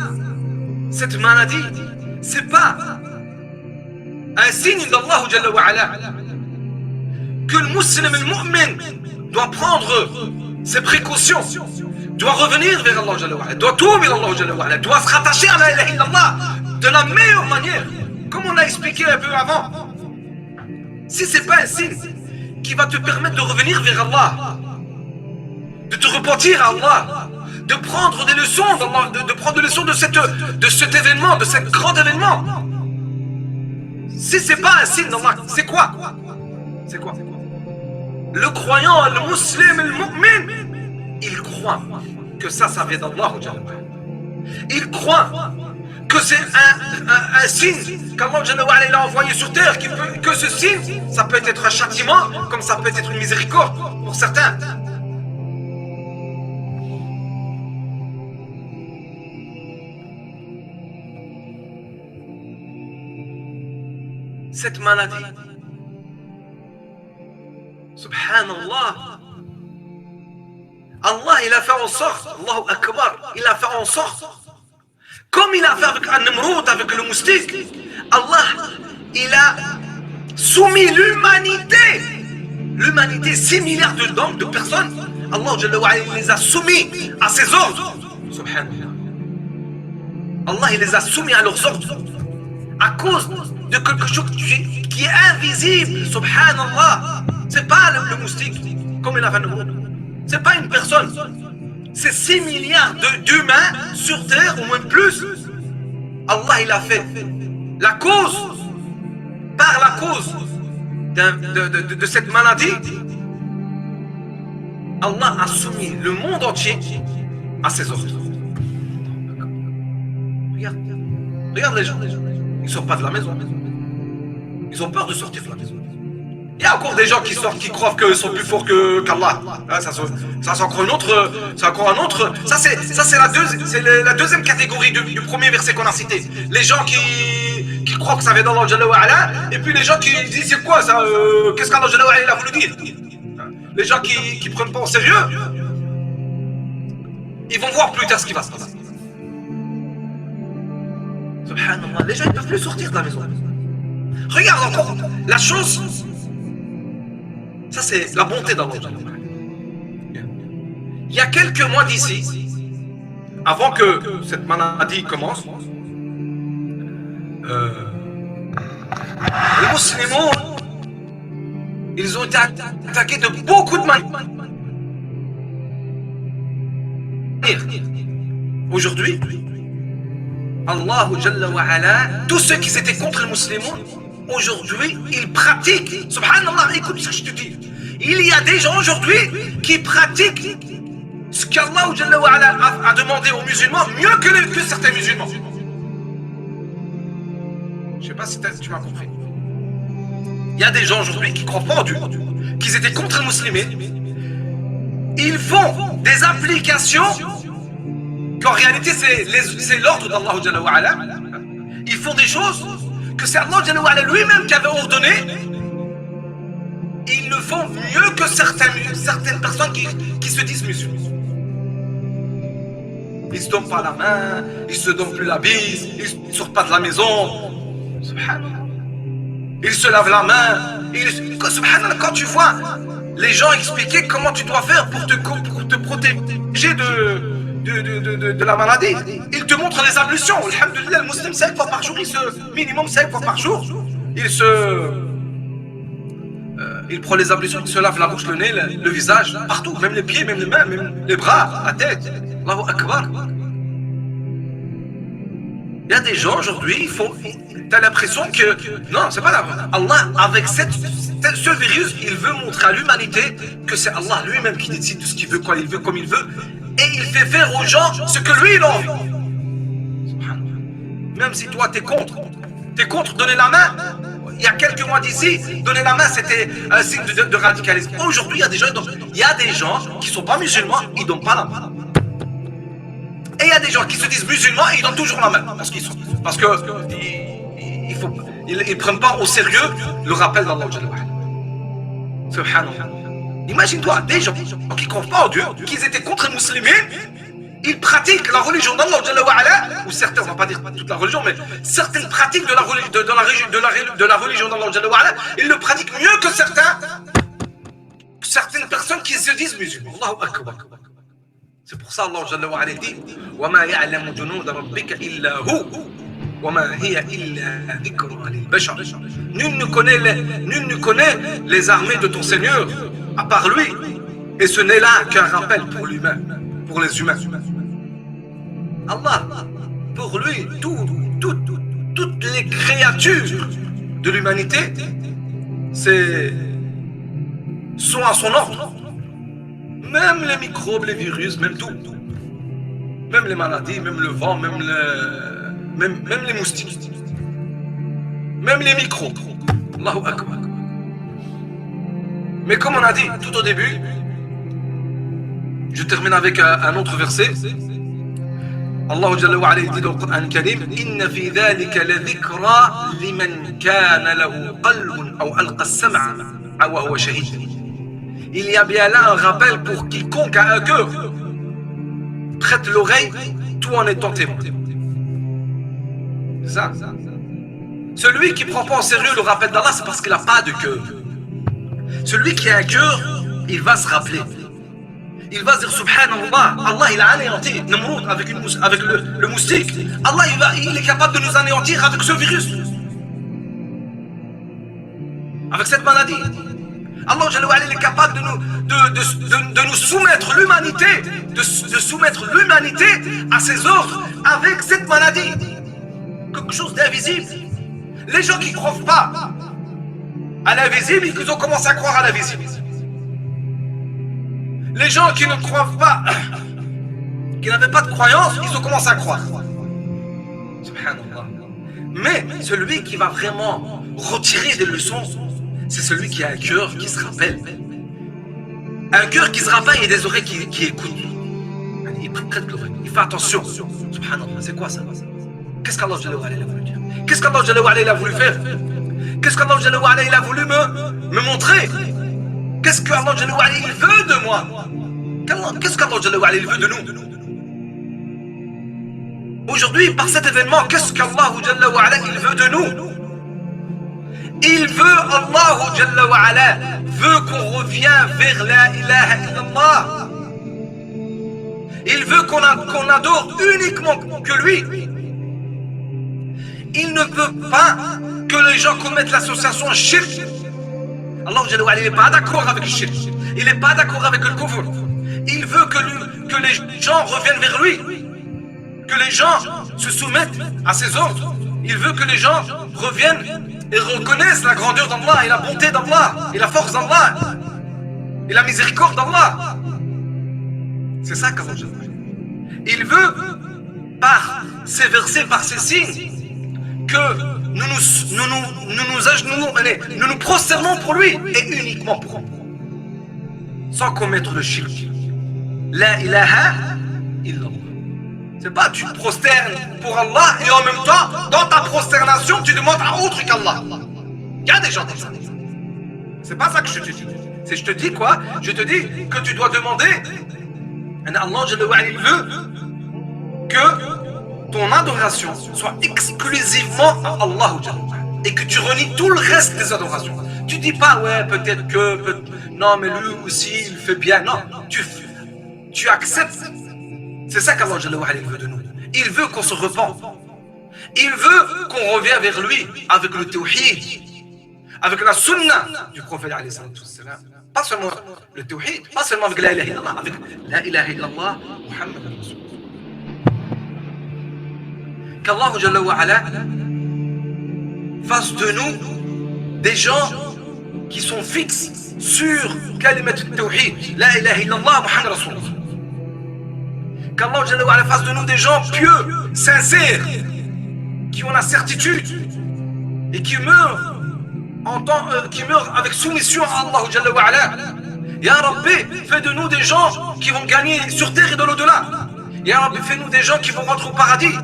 cette maladie, c'est pas un signe d'Allah Jalla wa Ala, que le musulman, le mu'min, doit prendre ses précautions, doit revenir vers Allah Jalla wa Ala, doit tourner vers Allah Jalla wa Ala, doit se rattacher à la ilaha illallah de la meilleure manière, comme on a expliqué un peu avant. Si c'est pas un signe qui va te permettre de revenir vers Allah, de te repentir à Allah, de prendre des leçons de prendre des leçons de cet événement, de cet grand événement. Si c'est pas un signe d'Allah, c'est quoi? C'est quoi? Le croyant, le musulman, le mu'min, il croit que ça vient d'Allah. Il croit que c'est un signe qu'Allah a envoyé sur terre, que ce signe, ça peut être un châtiment, comme ça peut être une miséricorde pour certains. Cette maladie, subhanallah, Allah il a fait en sorte, Allahu Akbar, il a fait en sorte, comme il a fait avec An-Nimrud, avec le moustique, Allah il a soumis l'humanité, 6 milliards de personnes, Allah il les a soumis à ses ordres, subhanallah. Allah il les a soumis à leurs ordres, à cause de quelque chose qui est invisible, subhanallah. C'est pas le moustique, comme il a fait le monde. C'est pas une personne. C'est 6 milliards d'humains sur terre, ou même plus. Allah, il a fait la cause, par la cause de cette maladie. Allah a soumis le monde entier à ses ordres. Regarde les gens. Ils ne sortent pas de la maison. Ils ont peur de sortir de la maison. Il y a encore des gens qui sortent, qui croient qu'ils sont plus forts qu'Allah. Ça c'est encore un autre. Ça c'est la deuxième catégorie du premier verset qu'on a cité. Les gens qui croient que ça vient d'Allah Jalla wa Ala, et puis les gens qui disent c'est quoi ça, qu'est-ce qu'Allah Jalla wa Ala a voulu dire. Les gens qui prennent pas au sérieux, ils vont voir plus tard ce qui va se passer. Subhanallah, les gens ne peuvent plus sortir de la maison. Regarde encore la chose. Ça c'est la bonté d'Allah. Il y a quelques mois d'ici, avant que cette maladie commence, les musulmans, ils ont été attaqués de beaucoup de manières. Aujourd'hui, Allah Jalla wa Ala, tous ceux qui étaient contre les musulmans, aujourd'hui, ils pratiquent. Subhanallah, écoute ce que je te dis. Il y a des gens aujourd'hui qui pratiquent ce qu'Allah a demandé aux musulmans mieux que certains musulmans. Je ne sais pas si tu m'as compris. Il y a des gens aujourd'hui qui croient pas en Dieu, qui étaient contre les musulmans. Ils font des applications qu'en réalité c'est l'ordre d'Allah. Ils font des choses que c'est Allah lui-même qui avait ordonné. Ils le font mieux que certaines personnes qui se disent musulmans. Ils ne se donnent pas la main, ils ne se donnent plus la bise, ils ne sortent pas de la maison. Subhanallah. Ils se lavent la main. Subhanallah, quand tu vois les gens expliquer comment tu dois faire pour te protéger de la maladie, ils te montrent les ablutions. Alhamdulillah, le musulman 5 fois par jour, minimum 5 fois par jour, il prend les ablutions, il se lave la bouche, le nez, le visage, partout, même les pieds, même les mains, même les bras, la tête. Allahu Akbar. Il y a des gens aujourd'hui, tu as l'impression que, non, c'est pas là. Allah, avec ce virus, il veut montrer à l'humanité que c'est Allah lui-même qui décide de ce qu'il veut, quand il veut, comme il veut, et il fait faire aux gens ce que lui il a envie. Même si toi t'es contre donner la main. Il y a quelques mois d'ici, donner la main c'était un signe de radicalisme. Aujourd'hui, il y a des gens qui sont pas musulmans, ils donnent pas la main. Et il y a des gens qui se disent musulmans et ils donnent toujours la main. Parce que ils prennent pas au sérieux le rappel d'Allah. Subhanallah. Imagine-toi, des gens qui ne croient pas en Dieu, qui étaient contre les musulmans, ils pratiquent la religion d'Allah, ou certains, on ne va pas dire toute la religion, mais certaines pratiques de la religion d'Allah, ils le pratiquent mieux que certaines personnes qui se disent musulmans. Allahu Akbar. C'est pour ça Allah dit وَمَا يَعْلَمُ جُنُودَ رَبِّكَ إِلَّا هُوَ وَمَا هِيَ إِلَّا ذِكْرٌ لِلْبَشَرِ. Nul ne connaît les armées de ton Seigneur à part lui, et ce n'est là qu'un rappel pour l'humain, pour les humains. Allah, pour lui, toutes les créatures de l'humanité sont à son ordre. Même les microbes, les virus, même tout. Même les maladies, même le vent, même les moustiques. Même les microbes. Allahu Akbar. Mais comme on a dit tout au début, je termine avec un autre verset. Allah Jalla wa Ala dit dans le Coran al-Karim: Inna fi dhalika la dhikra liman kana lahu qalbun aw alqa as-sam'a wa huwa shahid. Il y a bien là un rappel pour quiconque a un cœur. Prête l'oreille, tout en étant témoin. C'est ça. Celui qui ne prend pas en sérieux le rappel d'Allah, c'est parce qu'il n'a pas de cœur. Celui qui a un cœur, il va se rappeler. Il va se dire Subhanallah, Allah il a anéanti Namroud avec le moustique. Allah il est capable de nous anéantir avec ce virus. Avec cette maladie. Allah il est capable de nous soumettre l'humanité, de soumettre l'humanité à ses ordres avec cette maladie. Quelque chose d'invisible. Les gens qui ne croient pas à l'invisible, ils ont commencé à croire à l'invisible. Les gens qui ne croient pas, qui n'avaient pas de croyance, ils ont commencé à croire. Subhanallah. Mais celui qui va vraiment retirer des leçons, c'est celui qui a un cœur qui se rappelle. Un cœur qui se rappelle et des oreilles qui écoutent. Il prête l'oreille, il fait attention. Subhanallah, c'est quoi ça? Qu'est-ce qu'Allah a voulu dire? Qu'est-ce qu'Allah a voulu faire? Qu'est-ce qu'Allah a voulu me montrer? Qu'est-ce qu'Allah il veut de moi? Qu'est-ce qu'Allah il veut de nous? Aujourd'hui, par cet événement, qu'est-ce qu'Allah il veut de nous? Il veut, Allah veut qu'on revienne vers la ilaha illallah. Il veut qu'on adore uniquement que lui. Il ne veut pas que les gens commettent l'association shirk. Allah il n'est pas d'accord avec le shirk. Il n'est pas d'accord avec le kufr. Il veut que les gens reviennent vers lui. Que les gens se soumettent à ses ordres. Il veut que les gens reviennent et reconnaissent la grandeur d'Allah et la bonté d'Allah et la force d'Allah et la miséricorde d'Allah. C'est ça qu'Allah Jalla wa Ala. Il veut, par ces versets, par ces signes, que nous nous prosternons pour lui et uniquement pour lui, sans commettre le shirk. La ilaha illallah. C'est pas tu te prosternes pour Allah et en même temps, dans ta prosternation, tu demandes à autre qu'Allah. Il y a des gens comme ça. C'est pas ça que je te dis. C'est je te dis quoi? Je te dis que tu dois demander. Allah Jalla wa Ala, il veut que ton adoration soit exclusivement à Allah et que tu renies tout le reste des adorations. Tu dis pas ouais peut-être que non mais lui aussi il fait bien. Non, tu acceptes. C'est ça qu'Allah Jalla wa Ala veut de nous. Il veut qu'on se repente. Il veut qu'on revienne vers lui avec le tawhid, avec la sunna du prophète alayhi salatu wassalam. Pas seulement le tawhid, pas seulement avec la ilaha illallah, avec la ilaha illallah Muhammad Rasul. Qu'Allah Jalla wa Ala fasse de nous des gens qui sont fixes sur kalimat al-tawhid, la ilaha illallah Muhammad Rasul. Qu'Allah Jalla wa Ala fasse de nous des gens pieux, sincères, qui ont la certitude et qui meurent avec soumission à Allah Jalla wa Ala. Ya Rabbi, fais de nous des gens qui vont gagner sur terre et de l'au-delà. Ya Rabbi, fais-nous des gens qui vont rentrer au paradis.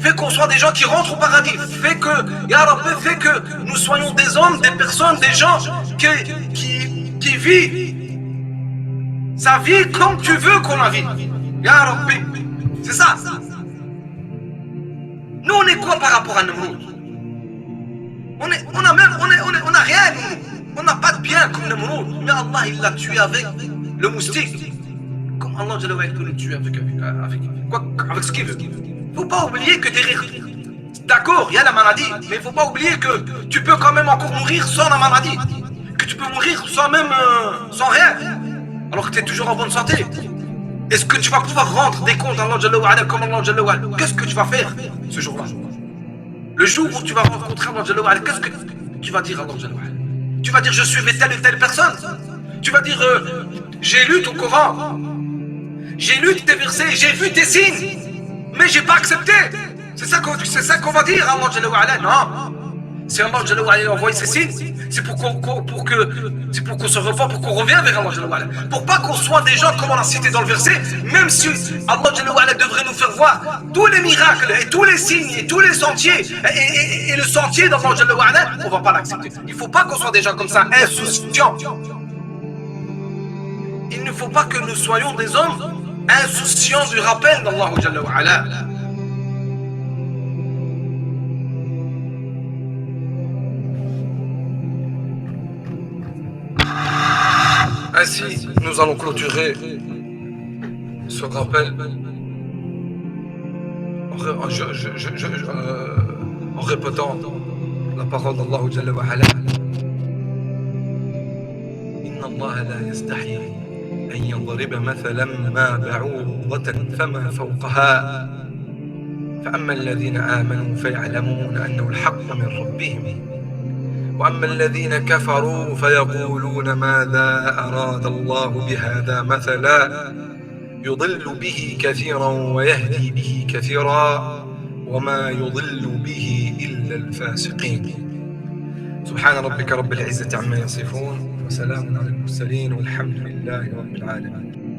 Fais qu'on soit des gens qui rentrent au paradis. Fais que, Ya Rabbi, fais que nous soyons des hommes, des personnes, des gens qui vivent sa vie comme tu veux qu'on la vive. Ya Rabbi, c'est ça. Nous on est quoi par rapport à Namroud? On a rien, on n'a pas de bien comme Namroud. Mais Allah il l'a tué avec le moustique. Comme Allah Jalla wa Ala peut le tuer avec ce qu'il veut. Faut pas oublier que derrière, d'accord, il y a la maladie, mais il faut pas oublier que tu peux quand même encore mourir sans la maladie, que tu peux mourir sans rien, alors que tu es toujours en bonne santé. Est-ce que tu vas pouvoir rendre des comptes à Allah Jalla wa Ala comme Allah Jalla wa Ala? Qu'est-ce que tu vas faire ce jour-là? Le jour où tu vas rencontrer Allah Jalla wa Ala, qu'est-ce que tu vas dire à Allah Jalla wa Ala? Tu vas dire je suivais telle et telle personne. Tu vas dire j'ai lu ton Coran, j'ai lu tes versets, j'ai vu tes signes, mais j'ai pas accepté. C'est ça qu'on va dire à Allah Jalla wa Ala. Non. Si Allah Jalla wa Ala a envoyé ses signes, c'est pour qu'on se repente, pour qu'on revienne vers Allah Jalla wa Ala. Pour pas qu'on soit des gens comme on a cité dans le verset, même si Allah Jalla wa Ala devrait nous faire voir tous les miracles et tous les signes et tous les sentiers et le sentier d'Allah Jalla wa Ala, on va pas l'accepter. Il faut pas qu'on soit des gens comme ça, insouciants. Il ne faut pas que nous soyons des hommes insouciants du rappel d'Allah Jalla wa Ala. Ainsi, nous allons clôturer ce rappel en répétant la parole d'Allah Jalla wa Ala. Inna Allah la yastahi an yadriba mathalan ma ba'udatan fama fawqaha فأما الذين آمنوا فيعلمون أنه الحق من ربهم وأما الذين كفروا فيقولون ماذا أراد الله بهذا مثلا يضل به كثيرا ويهدي به كثيرا وما يضل به إلا الفاسقين. سبحان ربك رب العزة عما يصفون وسلام على المرسلين والحمد لله رب العالمين.